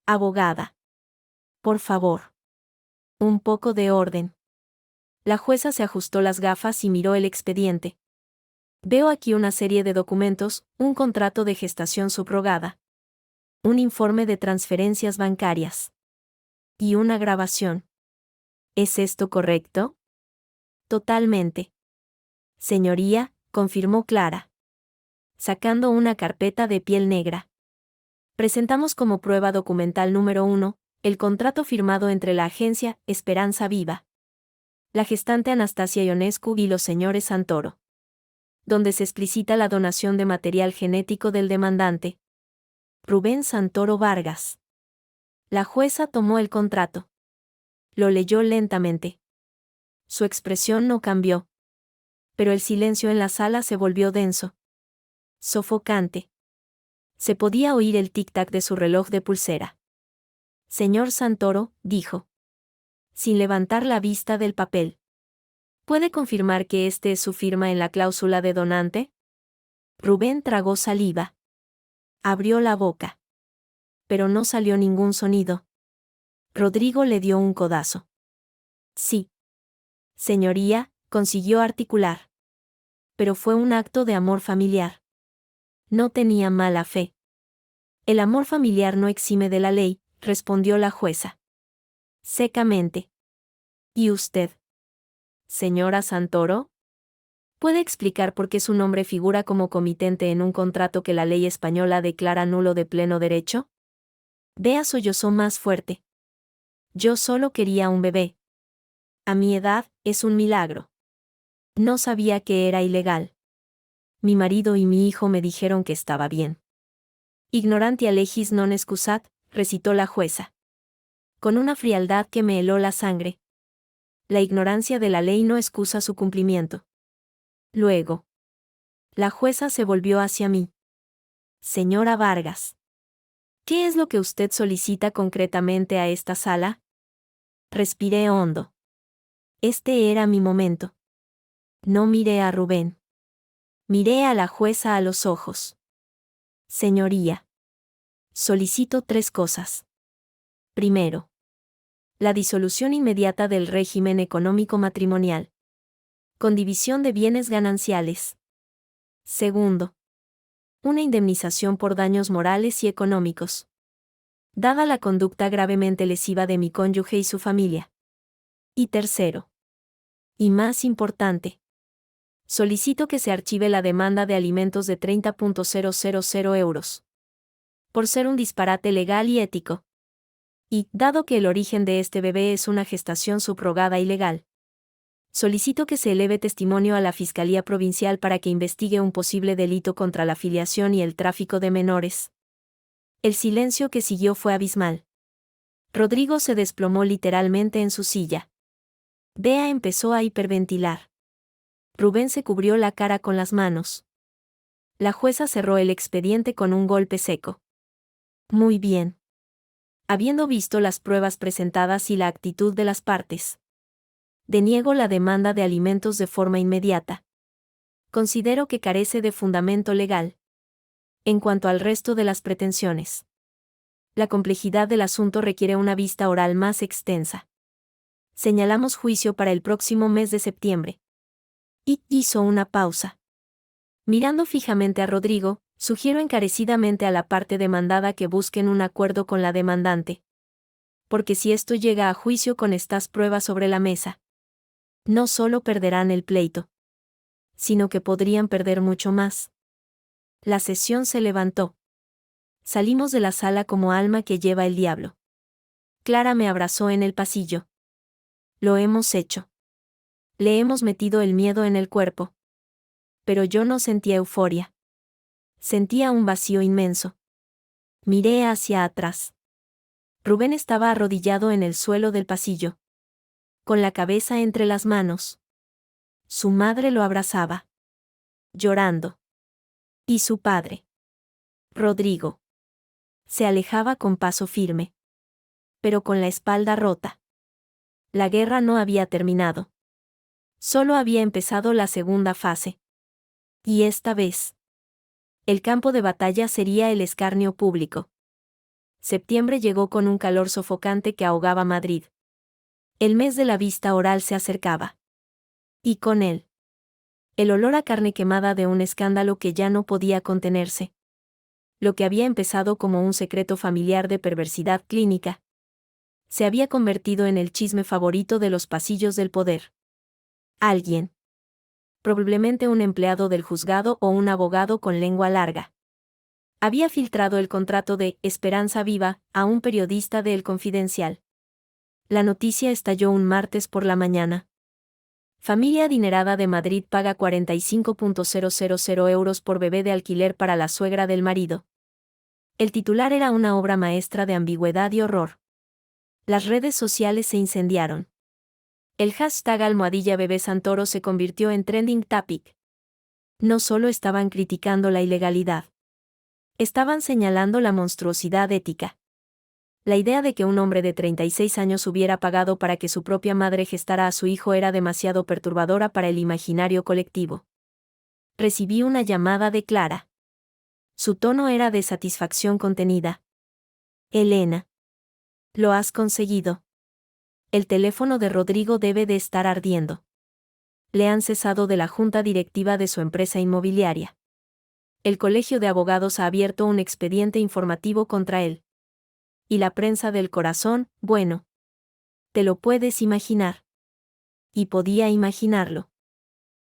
Abogada. Por favor. Un poco de orden. La jueza se ajustó las gafas y miró el expediente. Veo aquí una serie de documentos, un contrato de gestación subrogada. Un informe de transferencias bancarias. Y una grabación. ¿Es esto correcto? Totalmente. Señoría, confirmó Clara. Sacando una carpeta de piel negra. Presentamos como prueba documental número 1, el contrato firmado entre la agencia Esperanza Viva, la gestante Anastasia Ionescu y los señores Santoro, donde se explicita la donación de material genético del demandante, Rubén Santoro Vargas. La jueza tomó el contrato. Lo leyó lentamente. Su expresión no cambió. Pero el silencio en la sala se volvió denso. Sofocante. Se podía oír el tic-tac de su reloj de pulsera. Señor Santoro, dijo, sin levantar la vista del papel. ¿Puede confirmar que este es su firma en la cláusula de donante? Rubén tragó saliva. Abrió la boca. Pero no salió ningún sonido. Rodrigo le dio un codazo. Sí. Señoría, consiguió articular. Pero fue un acto de amor familiar. No tenía mala fe. El amor familiar no exime de la ley, respondió la jueza. Secamente. ¿Y usted? Señora Santoro? ¿Puede explicar por qué su nombre figura como comitente en un contrato que la ley española declara nulo de pleno derecho? Bea sollozó más fuerte. Yo solo quería un bebé. A mi edad, es un milagro. No sabía que era ilegal. Mi marido y mi hijo me dijeron que estaba bien. Ignorantia legis non excusat, recitó la jueza. Con una frialdad que me heló la sangre. La ignorancia de la ley no excusa su cumplimiento. Luego. La jueza se volvió hacia mí. Señora Vargas. ¿Qué es lo que usted solicita concretamente a esta sala? Respiré hondo. Este era mi momento. No miré a Rubén. Miré a la jueza a los ojos. Señoría. Solicito 3 cosas. Primero. La disolución inmediata del régimen económico matrimonial. Con división de bienes gananciales. Segundo. Una indemnización por daños morales y económicos. Dada la conducta gravemente lesiva de mi cónyuge y su familia. Y tercero. Y más importante. Solicito que se archive la demanda de alimentos de 30.000 euros. Por ser un disparate legal y ético. Y, dado que el origen de este bebé es una gestación subrogada ilegal, solicito que se eleve testimonio a la Fiscalía Provincial para que investigue un posible delito contra la filiación y el tráfico de menores. El silencio que siguió fue abismal. Rodrigo se desplomó literalmente en su silla. Bea empezó a hiperventilar. Rubén se cubrió la cara con las manos. La jueza cerró el expediente con un golpe seco. Muy bien. Habiendo visto las pruebas presentadas y la actitud de las partes, deniego la demanda de alimentos de forma inmediata. Considero que carece de fundamento legal. En cuanto al resto de las pretensiones, la complejidad del asunto requiere una vista oral más extensa. Señalamos juicio para el próximo mes de septiembre. Y hizo una pausa. Mirando fijamente a Rodrigo, sugiero encarecidamente a la parte demandada que busquen un acuerdo con la demandante. Porque si esto llega a juicio con estas pruebas sobre la mesa, no solo perderán el pleito, sino que podrían perder mucho más. La sesión se levantó. Salimos de la sala como alma que lleva el diablo. Clara me abrazó en el pasillo. Lo hemos hecho. Le hemos metido el miedo en el cuerpo. Pero yo no sentía euforia. Sentía un vacío inmenso. Miré hacia atrás. Rubén estaba arrodillado en el suelo del pasillo, con la cabeza entre las manos. Su madre lo abrazaba, llorando. Y su padre, Rodrigo, Se alejaba con paso firme. Pero con la espalda rota. La guerra no había terminado. Solo había empezado la segunda fase. Y esta vez, el campo de batalla sería el escarnio público. Septiembre llegó con un calor sofocante que ahogaba Madrid. El mes de la vista oral se acercaba. Y con él, el olor a carne quemada de un escándalo que ya no podía contenerse. Lo que había empezado como un secreto familiar de perversidad clínica, se había convertido en el chisme favorito de los pasillos del poder. Alguien, probablemente un empleado del juzgado o un abogado con lengua larga, había filtrado el contrato de Esperanza Viva a un periodista de El Confidencial. La noticia estalló un martes por la mañana. Familia adinerada de Madrid paga 45.000 euros por bebé de alquiler para la suegra del marido. El titular era una obra maestra de ambigüedad y horror. Las redes sociales se incendiaron. El hashtag #Bebé Santoro se convirtió en trending topic. No solo estaban criticando la ilegalidad. Estaban señalando la monstruosidad ética. La idea de que un hombre de 36 años hubiera pagado para que su propia madre gestara a su hijo era demasiado perturbadora para el imaginario colectivo. Recibí una llamada de Clara. Su tono era de satisfacción contenida. Elena. Lo has conseguido. El teléfono de Rodrigo debe de estar ardiendo. Le han cesado de la junta directiva de su empresa inmobiliaria. El Colegio de Abogados ha abierto un expediente informativo contra él. Y la prensa del corazón, bueno. Te lo puedes imaginar. Y podía imaginarlo.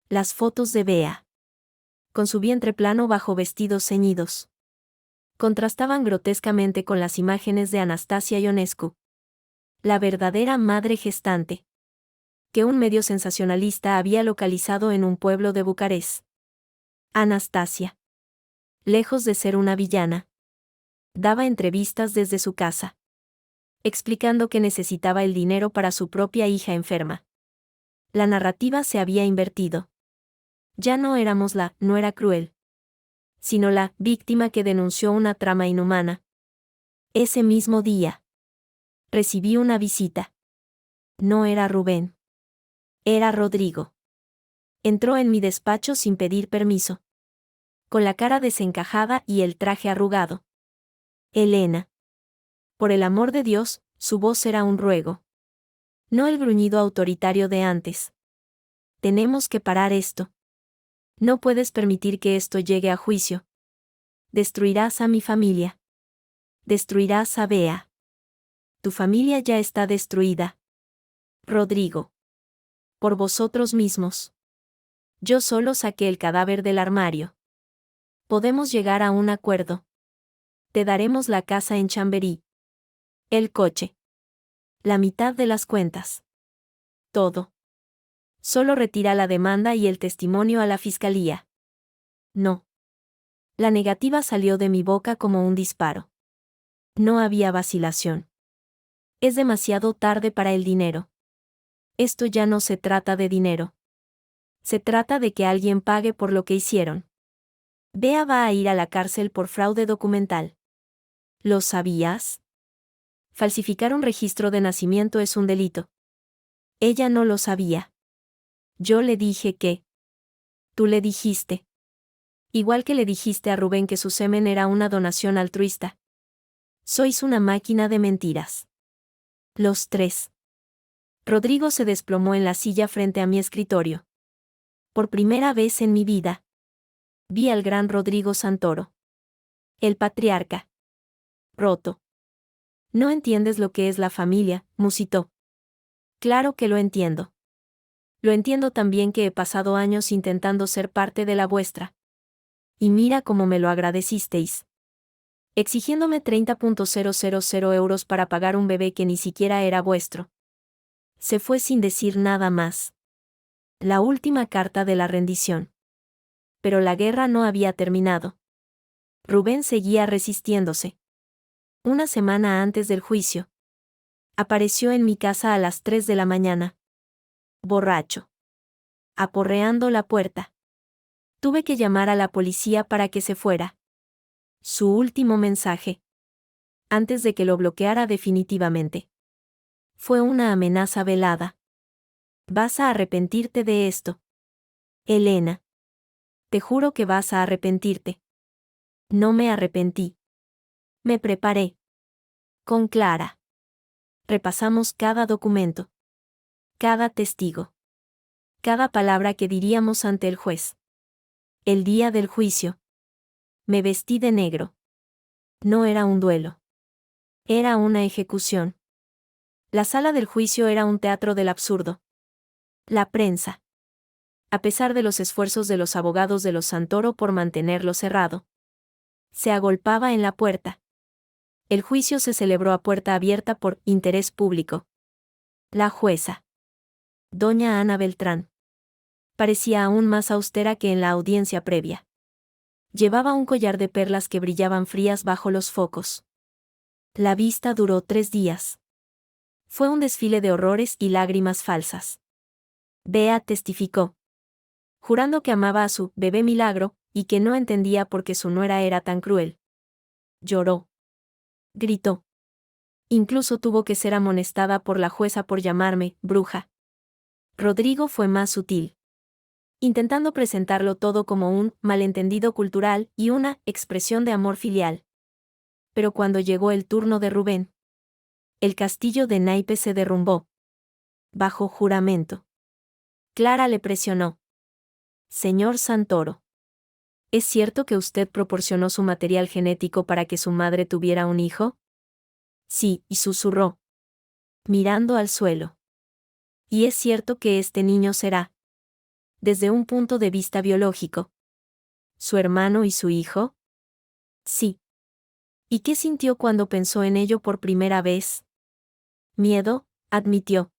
Las fotos de Bea, con su vientre plano bajo vestidos ceñidos, contrastaban grotescamente con las imágenes de Anastasia Ionescu, la verdadera madre gestante, que un medio sensacionalista había localizado en un pueblo de Bucarest. Anastasia, lejos de ser una villana, daba entrevistas desde su casa, explicando que necesitaba el dinero para su propia hija enferma. La narrativa se había invertido. Ya no éramos no era cruel, sino la víctima que denunció una trama inhumana. Ese mismo día, recibí una visita. No era Rubén. Era Rodrigo. Entró en mi despacho sin pedir permiso, con la cara desencajada y el traje arrugado. Elena. Por el amor de Dios, su voz era un ruego. No el gruñido autoritario de antes. Tenemos que parar esto. No puedes permitir que esto llegue a juicio. Destruirás a mi familia. Destruirás a Bea. Tu familia ya está destruida. Rodrigo. Por vosotros mismos. Yo solo saqué el cadáver del armario. Podemos llegar a un acuerdo. Te daremos la casa en Chamberí. El coche. La mitad de las cuentas. Todo. Solo retira la demanda y el testimonio a la fiscalía. No. La negativa salió de mi boca como un disparo. No había vacilación. Es demasiado tarde para el dinero. Esto ya no se trata de dinero. Se trata de que alguien pague por lo que hicieron. Bea va a ir a la cárcel por fraude documental. ¿Lo sabías? Falsificar un registro de nacimiento es un delito. Ella no lo sabía. Yo le dije que. Tú le dijiste. Igual que le dijiste a Rubén que su semen era una donación altruista. Sois una máquina de mentiras. Los tres. Rodrigo se desplomó en la silla frente a mi escritorio. Por primera vez en mi vida, vi al gran Rodrigo Santoro. El patriarca. Roto. No entiendes lo que es la familia, musitó. Claro que lo entiendo. Lo entiendo también que he pasado años intentando ser parte de la vuestra. Y mira cómo me lo agradecisteis. Exigiéndome 30.000 euros para pagar un bebé que ni siquiera era vuestro. Se fue sin decir nada más. La última carta de la rendición. Pero la guerra no había terminado. Rubén seguía resistiéndose. Una semana antes del juicio, apareció en mi casa a las 3 de la mañana. Borracho. Aporreando la puerta. Tuve que llamar a la policía para que se fuera. Su último mensaje. antes de que lo bloqueara definitivamente. Fue una amenaza velada. Vas a arrepentirte de esto. Elena. Te juro que vas a arrepentirte. No me arrepentí. Me preparé. Con Clara. Repasamos cada documento. Cada testigo. Cada palabra que diríamos ante el juez. El día del juicio. Me vestí de negro. No era un duelo. Era una ejecución. La sala del juicio era un teatro del absurdo. La prensa. A pesar de los esfuerzos de los abogados de los Santoro por mantenerlo cerrado, se agolpaba en la puerta. El juicio se celebró a puerta abierta por interés público. La jueza, doña Ana Beltrán, parecía aún más austera que en la audiencia previa. Llevaba un collar de perlas que brillaban frías bajo los focos. La vista duró 3 días. Fue un desfile de horrores y lágrimas falsas. Bea testificó, jurando que amaba a su bebé Milagro, y que no entendía por qué su nuera era tan cruel. Lloró. Gritó. Incluso tuvo que ser amonestada por la jueza por llamarme bruja. Rodrigo fue más sutil, intentando presentarlo todo como un malentendido cultural y una expresión de amor filial. Pero cuando llegó el turno de Rubén, el castillo de naipes se derrumbó. Bajo juramento. Clara le presionó. Señor Santoro, ¿es cierto que usted proporcionó su material genético para que su madre tuviera un hijo? Sí, y susurró, mirando al suelo. ¿Y es cierto que este niño será, desde un punto de vista biológico, su hermano y su hijo? Sí. ¿Y qué sintió cuando pensó en ello por primera vez? Miedo, admitió.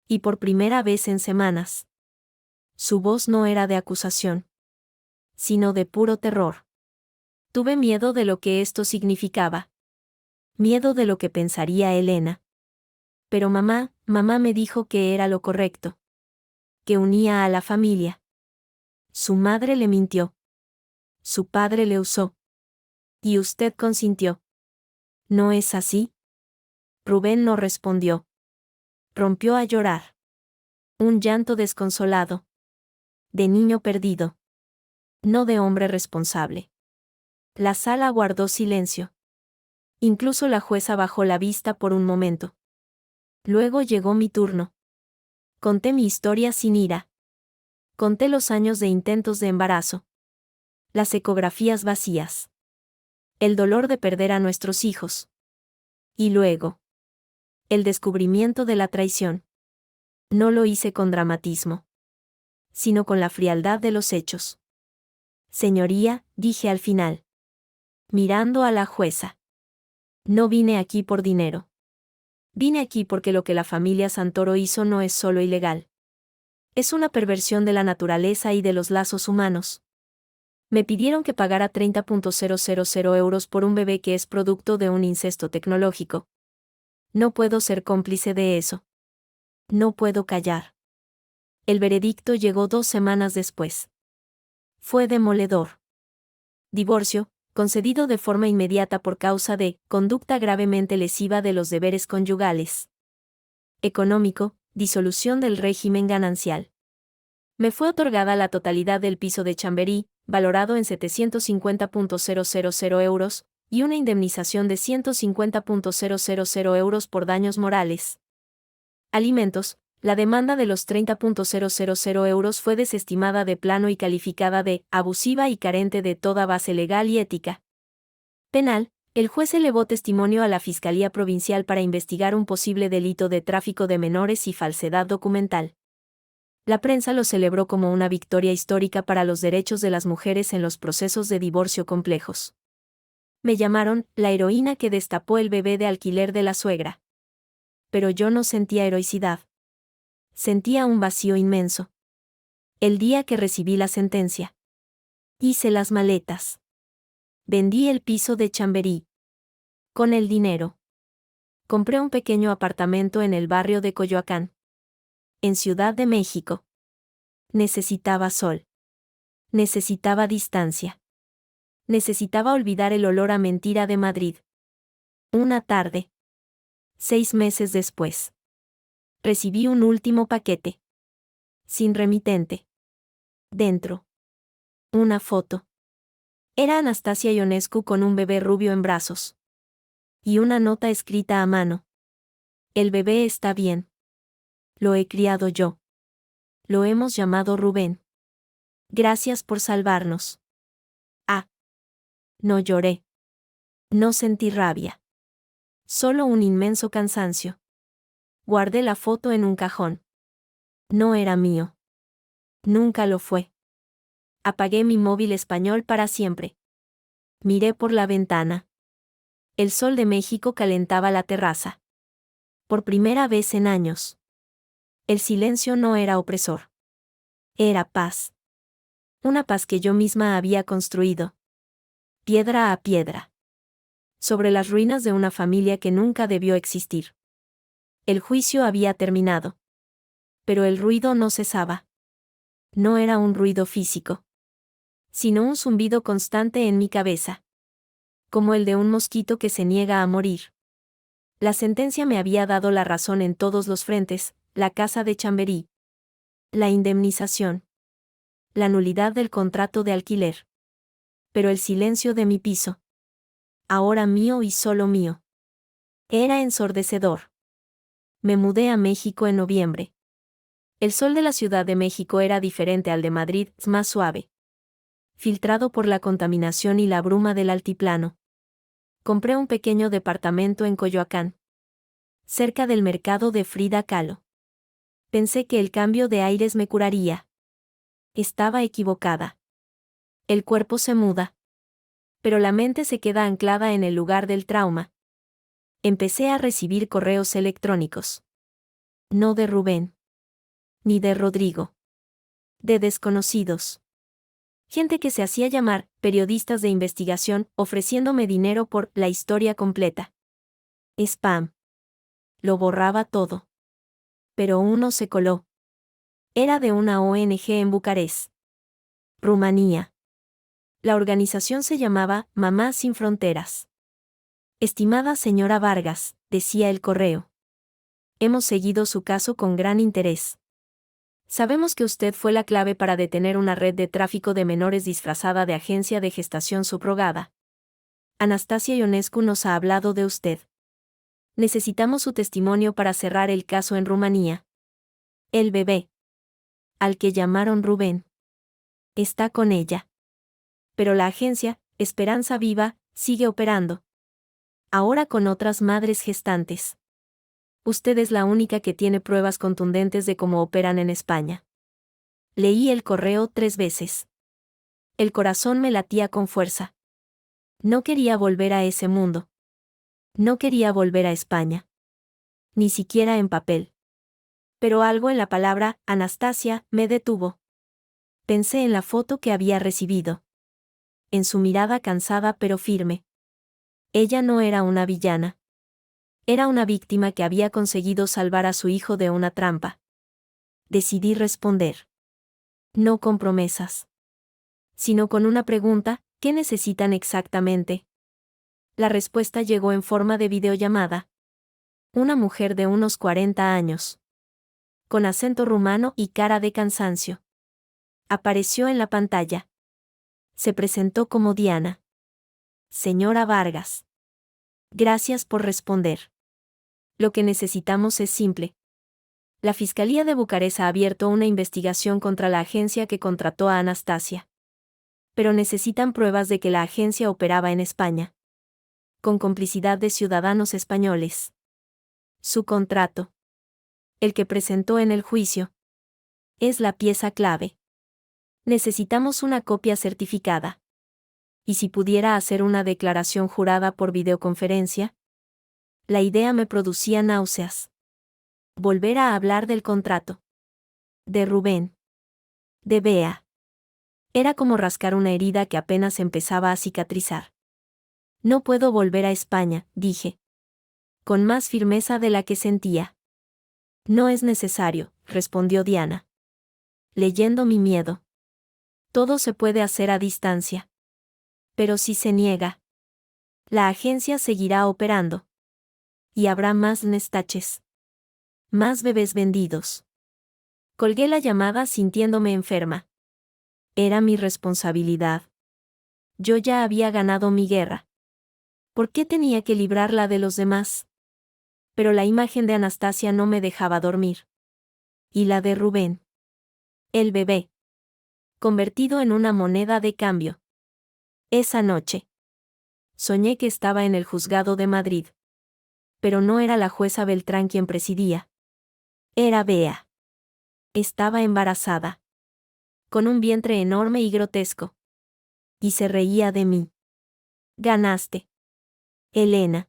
Y por primera vez en semanas. Su voz no era de acusación, sino de puro terror. Tuve miedo de lo que esto significaba. Miedo de lo que pensaría Elena. Pero mamá me dijo que era lo correcto. Que unía a la familia. Su madre le mintió. Su padre le usó. Y usted consintió. ¿No es así? Rubén no respondió. Rompió a llorar. Un llanto desconsolado. De niño perdido. No de hombre responsable. La sala guardó silencio. Incluso la jueza bajó la vista por un momento. Luego llegó mi turno. Conté mi historia sin ira. Conté los años de intentos de embarazo. Las ecografías vacías. El dolor de perder a nuestros hijos. Y luego, el descubrimiento de la traición. No lo hice con dramatismo, sino con la frialdad de los hechos. Señoría, dije al final, mirando a la jueza. No vine aquí por dinero. Vine aquí porque lo que la familia Santoro hizo no es solo ilegal. Es una perversión de la naturaleza y de los lazos humanos. Me pidieron que pagara 30.000 euros por un bebé que es producto de un incesto tecnológico. No puedo ser cómplice de eso. No puedo callar. El veredicto llegó 2 semanas después. Fue demoledor. Divorcio, concedido de forma inmediata por causa de conducta gravemente lesiva de los deberes conyugales. Económico, disolución del régimen ganancial. Me fue otorgada la totalidad del piso de Chamberí, valorado en 750.000 euros, y una indemnización de 150.000 euros por daños morales. Alimentos. La demanda de los 30.000 euros fue desestimada de plano y calificada de abusiva y carente de toda base legal y ética. Penal. El juez elevó testimonio a la Fiscalía Provincial para investigar un posible delito de tráfico de menores y falsedad documental. La prensa lo celebró como una victoria histórica para los derechos de las mujeres en los procesos de divorcio complejos. Me llamaron la heroína que destapó el bebé de alquiler de la suegra. Pero yo no sentía heroicidad. Sentía un vacío inmenso. El día que recibí la sentencia, hice las maletas. Vendí el piso de Chamberí. Con el dinero, compré un pequeño apartamento en el barrio de Coyoacán, en Ciudad de México. Necesitaba sol. Necesitaba distancia. Necesitaba olvidar el olor a mentira de Madrid. Una tarde. 6 meses después. Recibí un último paquete. Sin remitente. Dentro. Una foto. Era Anastasia Ionescu con un bebé rubio en brazos. Y una nota escrita a mano. El bebé está bien. Lo he criado yo. Lo hemos llamado Rubén. Gracias por salvarnos. Ah. No lloré. No sentí rabia. Solo un inmenso cansancio. Guardé la foto en un cajón. No era mío. Nunca lo fue. Apagué mi móvil español para siempre. Miré por la ventana. El sol de México calentaba la terraza. Por primera vez en años. El silencio no era opresor. Era paz. Una paz que yo misma había construido. Piedra a piedra. Sobre las ruinas de una familia que nunca debió existir. El juicio había terminado. Pero el ruido no cesaba. No era un ruido físico, sino un zumbido constante en mi cabeza. Como el de un mosquito que se niega a morir. La sentencia me había dado la razón en todos los frentes, la casa de Chamberí. La indemnización. La nulidad del contrato de alquiler. Pero el silencio de mi piso. Ahora mío y solo mío. Era ensordecedor. Me mudé a México en noviembre. El sol de la Ciudad de México era diferente al de Madrid, más suave. Filtrado por la contaminación y la bruma del altiplano. Compré un pequeño departamento en Coyoacán. Cerca del mercado de Frida Kahlo. Pensé que el cambio de aires me curaría. Estaba equivocada. El cuerpo se muda. Pero la mente se queda anclada en el lugar del trauma. Empecé a recibir correos electrónicos. No de Rubén. Ni de Rodrigo. De desconocidos. Gente que se hacía llamar periodistas de investigación, ofreciéndome dinero por la historia completa. Spam. Lo borraba todo. Pero uno se coló. Era de una ONG en Bucarest, Rumanía. La organización se llamaba Mamás Sin Fronteras. Estimada señora Vargas, decía el correo. Hemos seguido su caso con gran interés. Sabemos que usted fue la clave para detener una red de tráfico de menores disfrazada de agencia de gestación subrogada. Anastasia Ionescu nos ha hablado de usted. Necesitamos su testimonio para cerrar el caso en Rumanía. El bebé, al que llamaron Rubén, está con ella. Pero la agencia, Esperanza Viva, sigue operando. Ahora con otras madres gestantes. Usted es la única que tiene pruebas contundentes de cómo operan en España. Leí el correo 3 veces. El corazón me latía con fuerza. No quería volver a ese mundo. No quería volver a España. Ni siquiera en papel. Pero algo en la palabra Anastasia me detuvo. Pensé en la foto que había recibido. En su mirada cansada pero firme. Ella no era una villana. Era una víctima que había conseguido salvar a su hijo de una trampa. Decidí responder. No con promesas. Sino con una pregunta: ¿qué necesitan exactamente? La respuesta llegó en forma de videollamada. Una mujer de unos 40 años. Con acento rumano y cara de cansancio. Apareció en la pantalla. Se presentó como Diana. Señora Vargas. Gracias por responder. Lo que necesitamos es simple. La Fiscalía de Bucarest ha abierto una investigación contra la agencia que contrató a Anastasia. Pero necesitan pruebas de que la agencia operaba en España. Con complicidad de ciudadanos españoles. Su contrato. El que presentó en el juicio. Es la pieza clave. Necesitamos una copia certificada. ¿Y si pudiera hacer una declaración jurada por videoconferencia? La idea me producía náuseas. Volver a hablar del contrato. De Rubén. De Bea. Era como rascar una herida que apenas empezaba a cicatrizar. No puedo volver a España, dije. Con más firmeza de la que sentía. No es necesario, respondió Diana. Leyendo mi miedo. Todo se puede hacer a distancia. Pero si se niega. La agencia seguirá operando. Y habrá más nestaches. Más bebés vendidos. Colgué la llamada sintiéndome enferma. Era mi responsabilidad. Yo ya había ganado mi guerra. ¿Por qué tenía que librarla de los demás? Pero la imagen de Anastasia no me dejaba dormir. Y la de Rubén. El bebé. Convertido en una moneda de cambio. Esa noche. Soñé que estaba en el juzgado de Madrid. Pero no era la jueza Beltrán quien presidía. Era Bea. Estaba embarazada. Con un vientre enorme y grotesco. Y se reía de mí. Ganaste. Elena.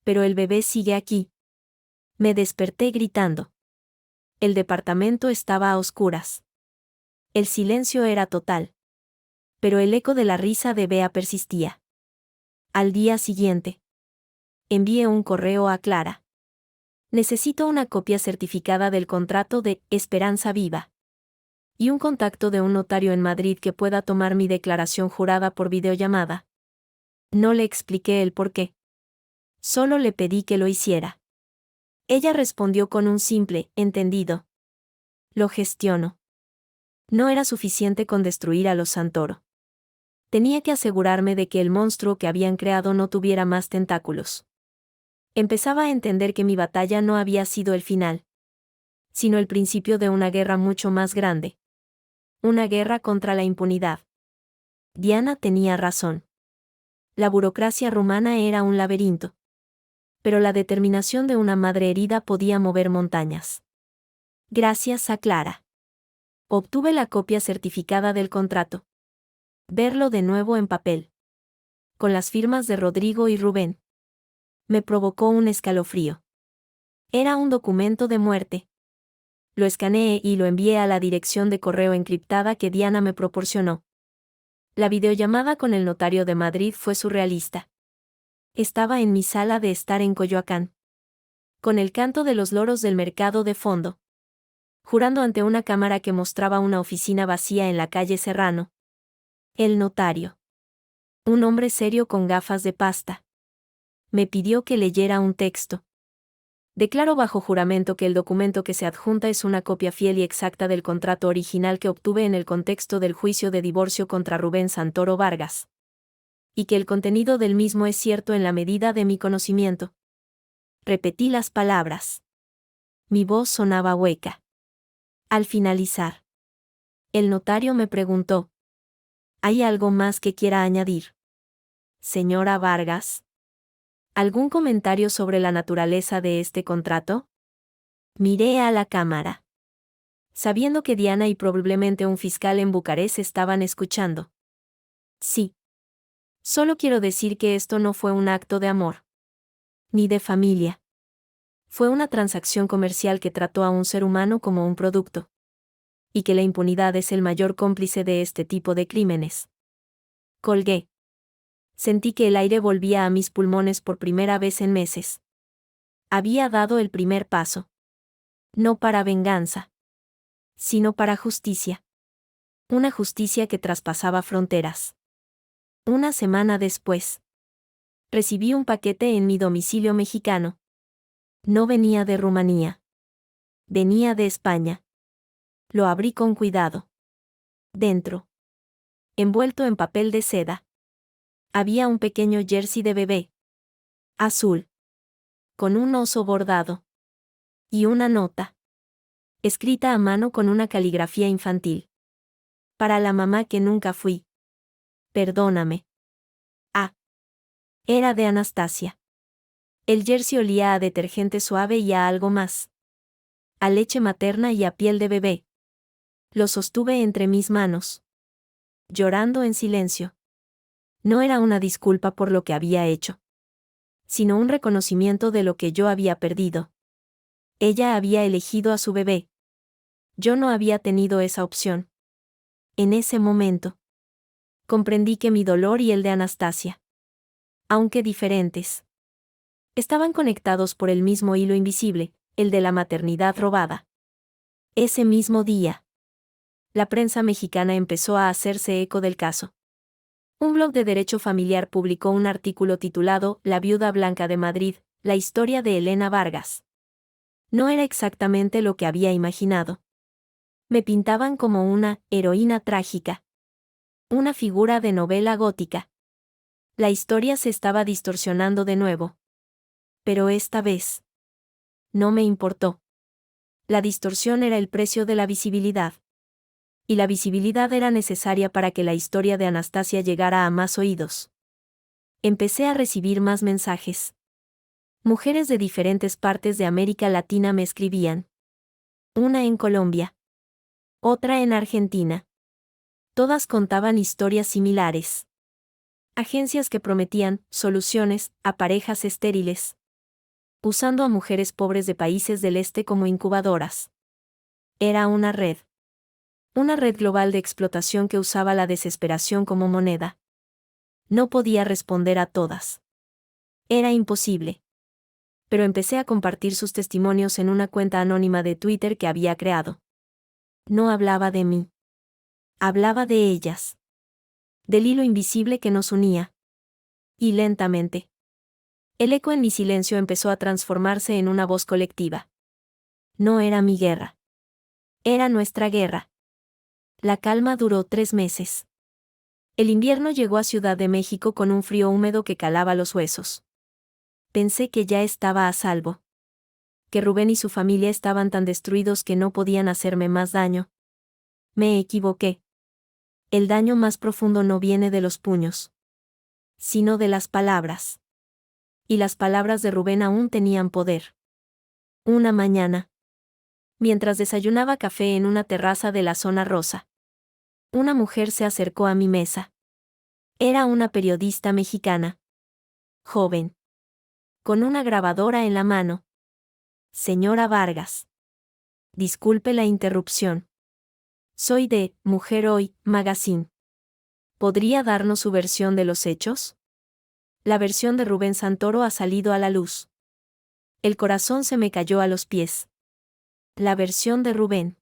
Pero el bebé sigue aquí. Me desperté gritando. El departamento estaba a oscuras. El silencio era total. Pero el eco de la risa de Bea persistía. Al día siguiente. Envié un correo a Clara. Necesito una copia certificada del contrato de Esperanza Viva. Y un contacto de un notario en Madrid que pueda tomar mi declaración jurada por videollamada. No le expliqué el por qué. Solo le pedí que lo hiciera. Ella respondió con un simple, entendido. Lo gestiono. No era suficiente con destruir a los Santoro. Tenía que asegurarme de que el monstruo que habían creado no tuviera más tentáculos. Empezaba a entender que mi batalla no había sido el final, sino el principio de una guerra mucho más grande. Una guerra contra la impunidad. Diana tenía razón. La burocracia rumana era un laberinto. Pero la determinación de una madre herida podía mover montañas. Gracias a Clara. Obtuve la copia certificada del contrato. Verlo de nuevo en papel. Con las firmas de Rodrigo y Rubén. Me provocó un escalofrío. Era un documento de muerte. Lo escaneé y lo envié a la dirección de correo encriptada que Diana me proporcionó. La videollamada con el notario de Madrid fue surrealista. Estaba en mi sala de estar en Coyoacán. Con el canto de los loros del mercado de fondo. Jurando ante una cámara que mostraba una oficina vacía en la calle Serrano. El notario. Un hombre serio con gafas de pasta. Me pidió que leyera un texto. Declaro bajo juramento que el documento que se adjunta es una copia fiel y exacta del contrato original que obtuve en el contexto del juicio de divorcio contra Rubén Santoro Vargas. Y que el contenido del mismo es cierto en la medida de mi conocimiento. Repetí las palabras. Mi voz sonaba hueca. Al finalizar, el notario me preguntó: ¿hay algo más que quiera añadir? Señora Vargas. ¿Algún comentario sobre la naturaleza de este contrato? Miré a la cámara. Sabiendo que Diana y probablemente un fiscal en Bucarest estaban escuchando. Sí. Solo quiero decir que esto no fue un acto de amor. Ni de familia. Fue una transacción comercial que trató a un ser humano como un producto. Y que la impunidad es el mayor cómplice de este tipo de crímenes. Colgué. Sentí que el aire volvía a mis pulmones por primera vez en meses. Había dado el primer paso. No para venganza, sino para justicia. Una justicia que traspasaba fronteras. Una semana después, recibí un paquete en mi domicilio mexicano. No venía de Rumanía. Venía de España. Lo abrí con cuidado. Dentro, envuelto en papel de seda, había un pequeño jersey de bebé. Azul. Con un oso bordado. Y una nota. Escrita a mano con una caligrafía infantil. Para la mamá que nunca fui. Perdóname. Ah. Era de Anastasia. El jersey olía a detergente suave y a algo más. A leche materna y a piel de bebé. Lo sostuve entre mis manos. Llorando en silencio. No era una disculpa por lo que había hecho, sino un reconocimiento de lo que yo había perdido. Ella había elegido a su bebé. Yo no había tenido esa opción. En ese momento, comprendí que mi dolor y el de Anastasia, aunque diferentes, estaban conectados por el mismo hilo invisible, el de la maternidad robada. Ese mismo día, la prensa mexicana empezó a hacerse eco del caso. Un blog de derecho familiar publicó un artículo titulado La viuda blanca de Madrid, la historia de Elena Vargas. No era exactamente lo que había imaginado. Me pintaban como una heroína trágica. Una figura de novela gótica. La historia se estaba distorsionando de nuevo. Pero esta vez no me importó. La distorsión era el precio de la visibilidad. Y la visibilidad era necesaria para que la historia de Anastasia llegara a más oídos. Empecé a recibir más mensajes. Mujeres de diferentes partes de América Latina me escribían. Una en Colombia. Otra en Argentina. Todas contaban historias similares. Agencias que prometían soluciones a parejas estériles, usando a mujeres pobres de países del este como incubadoras. Era una red. Una red global de explotación que usaba la desesperación como moneda. No podía responder a todas. Era imposible. Pero empecé a compartir sus testimonios en una cuenta anónima de Twitter que había creado. No hablaba de mí. Hablaba de ellas. Del hilo invisible que nos unía. Y lentamente, el eco en mi silencio empezó a transformarse en una voz colectiva. No era mi guerra. Era nuestra guerra. La calma duró 3 meses. El invierno llegó a Ciudad de México con un frío húmedo que calaba los huesos. Pensé que ya estaba a salvo. Que Rubén y su familia estaban tan destruidos que no podían hacerme más daño. Me equivoqué. El daño más profundo no viene de los puños, sino de las palabras. Y las palabras de Rubén aún tenían poder. Una mañana, mientras desayunaba café en una terraza de la zona rosa, una mujer se acercó a mi mesa. Era una periodista mexicana. Joven. Con una grabadora en la mano. Señora Vargas. Disculpe la interrupción. Soy de Mujer Hoy, Magazine. ¿Podría darnos su versión de los hechos? La versión de Rubén Santoro ha salido a la luz. El corazón se me cayó a los pies. La versión de Rubén.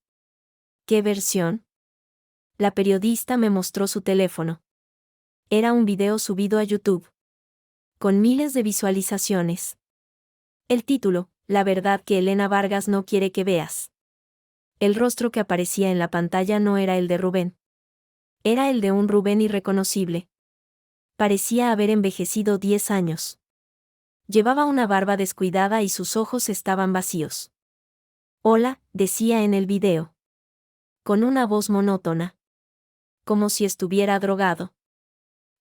¿Qué versión? La periodista me mostró su teléfono. Era un video subido a YouTube. Con miles de visualizaciones. El título, La verdad que Elena Vargas no quiere que veas. El rostro que aparecía en la pantalla no era el de Rubén. Era el de un Rubén irreconocible. Parecía haber envejecido 10 años. Llevaba una barba descuidada y sus ojos estaban vacíos. Hola, decía en el video. Con una voz monótona. Como si estuviera drogado.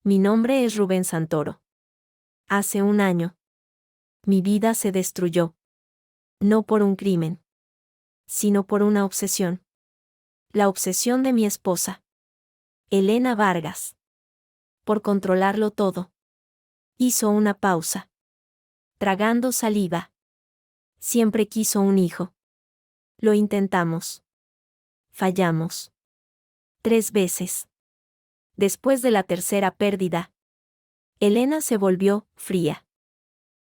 Mi nombre es Rubén Santoro. Hace un año. Mi vida se destruyó. No por un crimen. Sino por una obsesión. La obsesión de mi esposa. Elena Vargas. Por controlarlo todo. Hizo una pausa. Tragando saliva. Siempre quiso un hijo. Lo intentamos. Fallamos. 3 veces. Después de la tercera pérdida, Elena se volvió fría.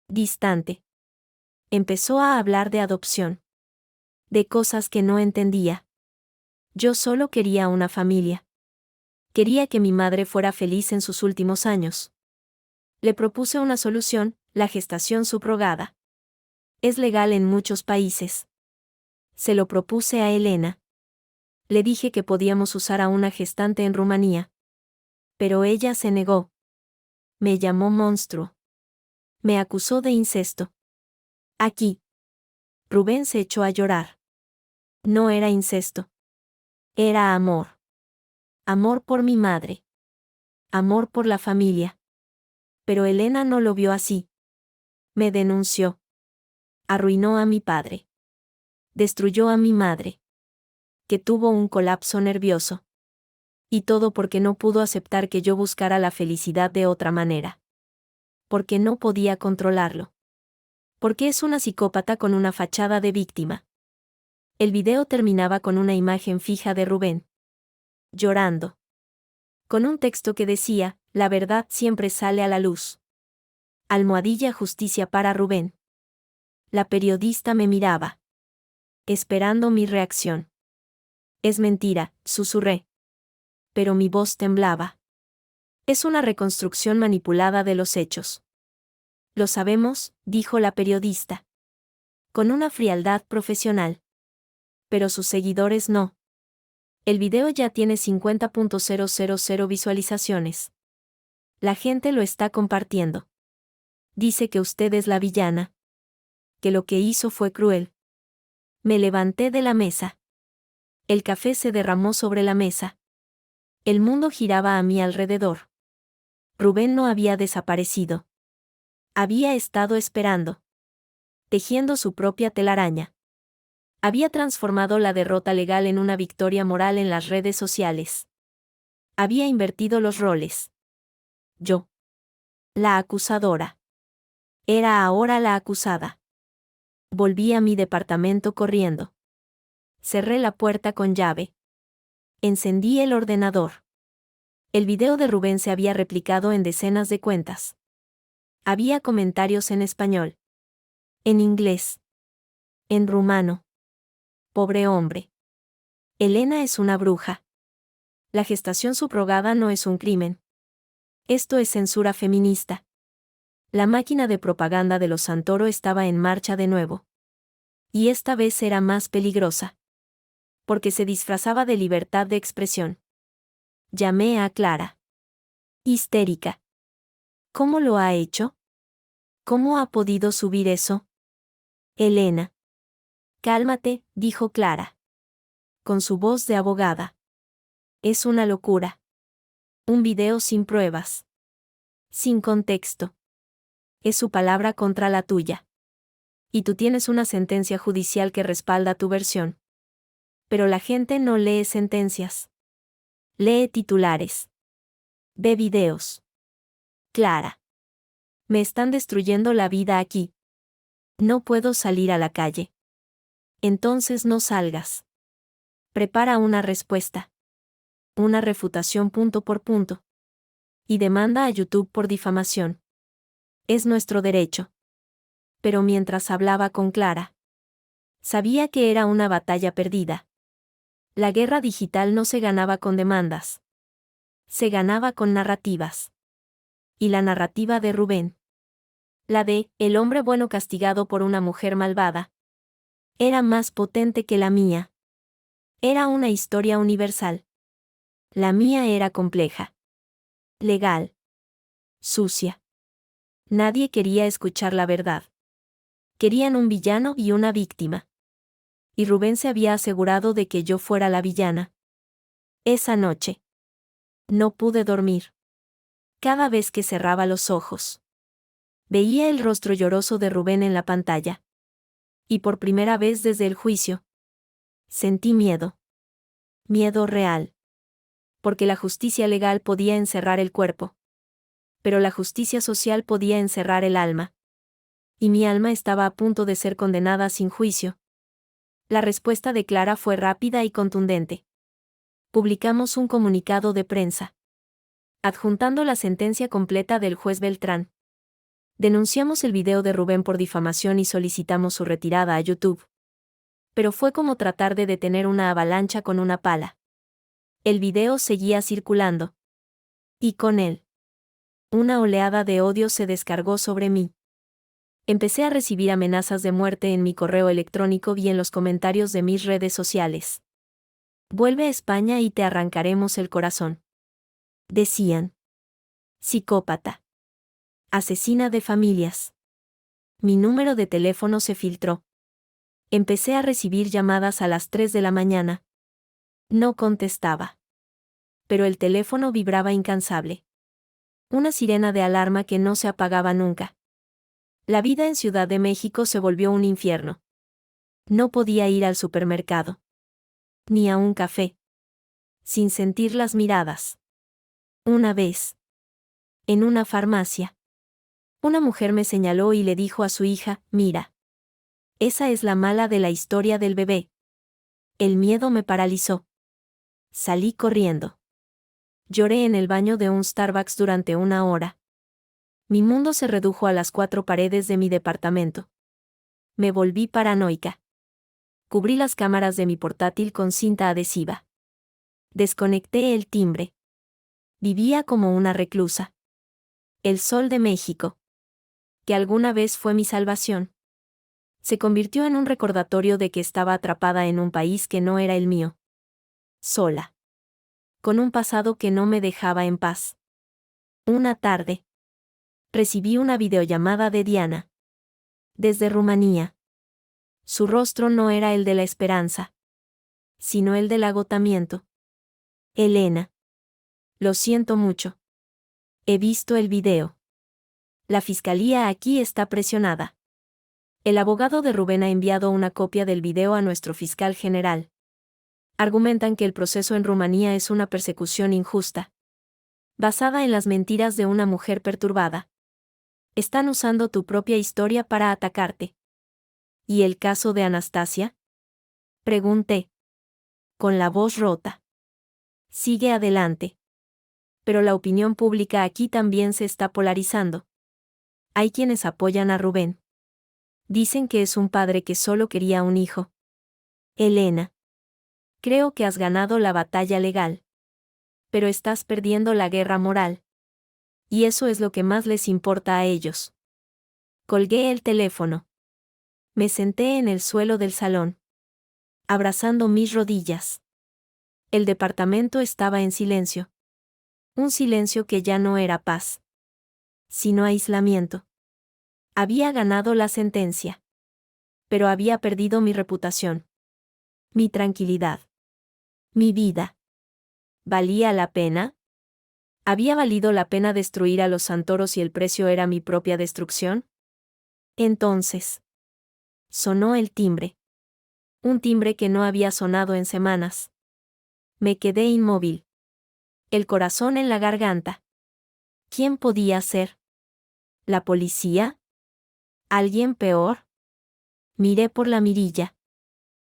Distante. Empezó a hablar de adopción. De cosas que no entendía. Yo solo quería una familia. Quería que mi madre fuera feliz en sus últimos años. Le propuse una solución, la gestación subrogada. Es legal en muchos países. Se lo propuse a Elena. Le dije que podíamos usar a una gestante en Rumanía. Pero ella se negó. Me llamó monstruo. Me acusó de incesto. Aquí. Rubén se echó a llorar. No era incesto. Era amor. Amor por mi madre. Amor por la familia. Pero Elena no lo vio así. Me denunció. Arruinó a mi padre. Destruyó a mi madre. Que tuvo un colapso nervioso. Y todo porque no pudo aceptar que yo buscara la felicidad de otra manera. Porque no podía controlarlo. Porque es una psicópata con una fachada de víctima. El video terminaba con una imagen fija de Rubén. Llorando. Con un texto que decía, la verdad siempre sale a la luz. Almohadilla justicia para Rubén. La periodista me miraba. Esperando mi reacción. Es mentira, susurré. Pero mi voz temblaba. Es una reconstrucción manipulada de los hechos. Lo sabemos, dijo la periodista. Con una frialdad profesional. Pero sus seguidores no. El video ya tiene 50.000 visualizaciones. La gente lo está compartiendo. Dice que usted es la villana. Que lo que hizo fue cruel. Me levanté de la mesa. El café se derramó sobre la mesa. El mundo giraba a mi alrededor. Rubén no había desaparecido. Había estado esperando. Tejiendo su propia telaraña. Había transformado la derrota legal en una victoria moral en las redes sociales. Había invertido los roles. Yo. La acusadora. Era ahora la acusada. Volví a mi departamento corriendo. Cerré la puerta con llave. Encendí el ordenador. El video de Rubén se había replicado en decenas de cuentas. Había comentarios en español. En inglés. En rumano. Pobre hombre. Elena es una bruja. La gestación subrogada no es un crimen. Esto es censura feminista. La máquina de propaganda de los Santoro estaba en marcha de nuevo. Y esta vez era más peligrosa. Porque se disfrazaba de libertad de expresión. Llamé a Clara. Histérica. ¿Cómo lo ha hecho? ¿Cómo ha podido subir eso? Elena. Cálmate, dijo Clara. Con su voz de abogada. Es una locura. Un video sin pruebas. Sin contexto. Es su palabra contra la tuya. Y tú tienes una sentencia judicial que respalda tu versión. Pero la gente no lee sentencias. Lee titulares. Ve videos. Clara. Me están destruyendo la vida aquí. No puedo salir a la calle. Entonces no salgas. Prepara una respuesta. Una refutación punto por punto. Y demanda a YouTube por difamación. Es nuestro derecho. Pero mientras hablaba con Clara, sabía que era una batalla perdida. La guerra digital no se ganaba con demandas. Se ganaba con narrativas. Y la narrativa de Rubén. La de el hombre bueno castigado por una mujer malvada. Era más potente que la mía. Era una historia universal. La mía era compleja. Legal. Sucia. Nadie quería escuchar la verdad. Querían un villano y una víctima. Y Rubén se había asegurado de que yo fuera la villana. Esa noche. No pude dormir. Cada vez que cerraba los ojos, veía el rostro lloroso de Rubén en la pantalla. Y por primera vez desde el juicio, sentí miedo. Miedo real. Porque la justicia legal podía encerrar el cuerpo. Pero la justicia social podía encerrar el alma. Y mi alma estaba a punto de ser condenada sin juicio. La respuesta de Clara fue rápida y contundente. Publicamos un comunicado de prensa. Adjuntando la sentencia completa del juez Beltrán. Denunciamos el video de Rubén por difamación y solicitamos su retirada a YouTube. Pero fue como tratar de detener una avalancha con una pala. El video seguía circulando. Y con él, una oleada de odio se descargó sobre mí. Empecé a recibir amenazas de muerte en mi correo electrónico y en los comentarios de mis redes sociales. Vuelve a España y te arrancaremos el corazón. Decían. Psicópata. Asesina de familias. Mi número de teléfono se filtró. Empecé a recibir llamadas a las 3 de la mañana. No contestaba. Pero el teléfono vibraba incansable. Una sirena de alarma que no se apagaba nunca. La vida en Ciudad de México se volvió un infierno. No podía ir al supermercado. Ni a un café. Sin sentir las miradas. Una vez. En una farmacia. Una mujer me señaló y le dijo a su hija, mira. Esa es la mala de la historia del bebé. El miedo me paralizó. Salí corriendo. Lloré en el baño de un Starbucks durante una hora. Mi mundo se redujo a las 4 paredes de mi departamento. Me volví paranoica. Cubrí las cámaras de mi portátil con cinta adhesiva. Desconecté el timbre. Vivía como una reclusa. El sol de México, que alguna vez fue mi salvación, se convirtió en un recordatorio de que estaba atrapada en un país que no era el mío. Sola. Con un pasado que no me dejaba en paz. Una tarde, recibí una videollamada de Diana. Desde Rumanía. Su rostro no era el de la esperanza, sino el del agotamiento. Elena. Lo siento mucho. He visto el video. La fiscalía aquí está presionada. El abogado de Rubén ha enviado una copia del video a nuestro fiscal general. Argumentan que el proceso en Rumanía es una persecución injusta, basada en las mentiras de una mujer perturbada. Están usando tu propia historia para atacarte. ¿Y el caso de Anastasia? Pregunté. Con la voz rota. Sigue adelante. Pero la opinión pública aquí también se está polarizando. Hay quienes apoyan a Rubén. Dicen que es un padre que solo quería un hijo. Elena. Creo que has ganado la batalla legal. Pero estás perdiendo la guerra moral. Y eso es lo que más les importa a ellos. Colgué el teléfono. Me senté en el suelo del salón, abrazando mis rodillas. El departamento estaba en silencio. Un silencio que ya no era paz, sino aislamiento. Había ganado la sentencia. Pero había perdido mi reputación. Mi tranquilidad. Mi vida. ¿Valía la pena? ¿Había valido la pena destruir a los Santoros y el precio era mi propia destrucción? Entonces. Sonó el timbre. Un timbre que no había sonado en semanas. Me quedé inmóvil. El corazón en la garganta. ¿Quién podía ser? ¿La policía? ¿Alguien peor? Miré por la mirilla.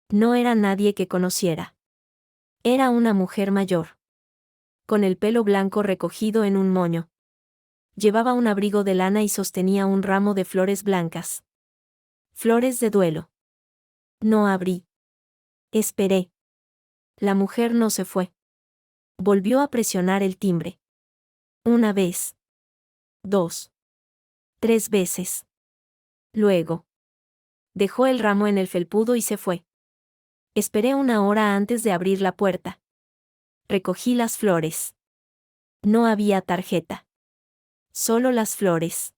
No era nadie que conociera. Era una mujer mayor. Con el pelo blanco recogido en un moño. Llevaba un abrigo de lana y sostenía un ramo de flores blancas. Flores de duelo. No abrí. Esperé. La mujer no se fue. Volvió a presionar el timbre. Una vez. 2. 3 veces. Luego. Dejó el ramo en el felpudo y se fue. Esperé una hora antes de abrir la puerta. Recogí las flores. No había tarjeta. Solo las flores.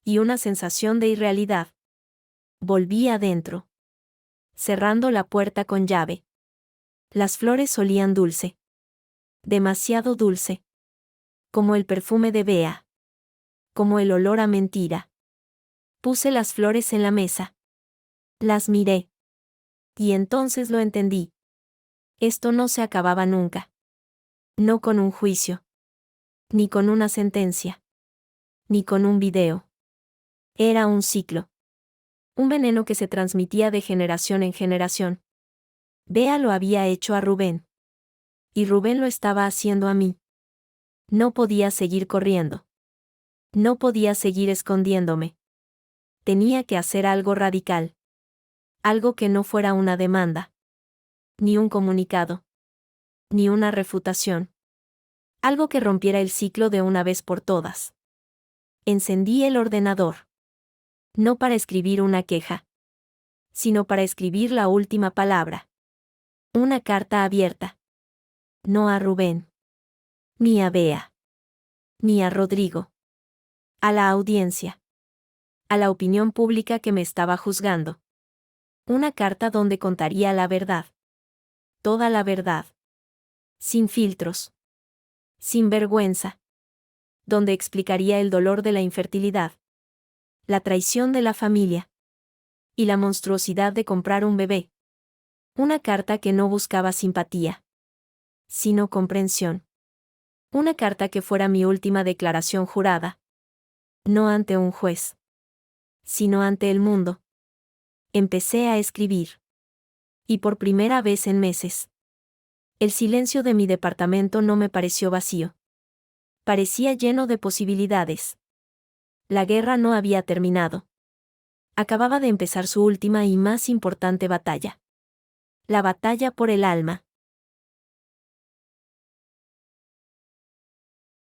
Y una sensación de irrealidad. Volví adentro. Cerrando la puerta con llave. Las flores olían dulce. Demasiado dulce. Como el perfume de Bea. Como el olor a mentira. Puse las flores en la mesa. Las miré. Y entonces lo entendí. Esto no se acababa nunca. No con un juicio. Ni con una sentencia. Ni con un video. Era un ciclo. Un veneno que se transmitía de generación en generación. Bea lo había hecho a Rubén. Y Rubén lo estaba haciendo a mí. No podía seguir corriendo. No podía seguir escondiéndome. Tenía que hacer algo radical. Algo que no fuera una demanda. Ni un comunicado. Ni una refutación. Algo que rompiera el ciclo de una vez por todas. Encendí el ordenador. No para escribir una queja, sino para escribir la última palabra. Una carta abierta. No a Rubén. Ni a Bea. Ni a Rodrigo. A la audiencia. A la opinión pública que me estaba juzgando. Una carta donde contaría la verdad. Toda la verdad. Sin filtros. Sin vergüenza. Donde explicaría el dolor de la infertilidad. La traición de la familia. Y la monstruosidad de comprar un bebé. Una carta que no buscaba simpatía, sino comprensión. Una carta que fuera mi última declaración jurada. No ante un juez, sino ante el mundo. Empecé a escribir. Y por primera vez en meses. El silencio de mi departamento no me pareció vacío. Parecía lleno de posibilidades. La guerra no había terminado. Acababa de empezar su última y más importante batalla. La batalla por el alma.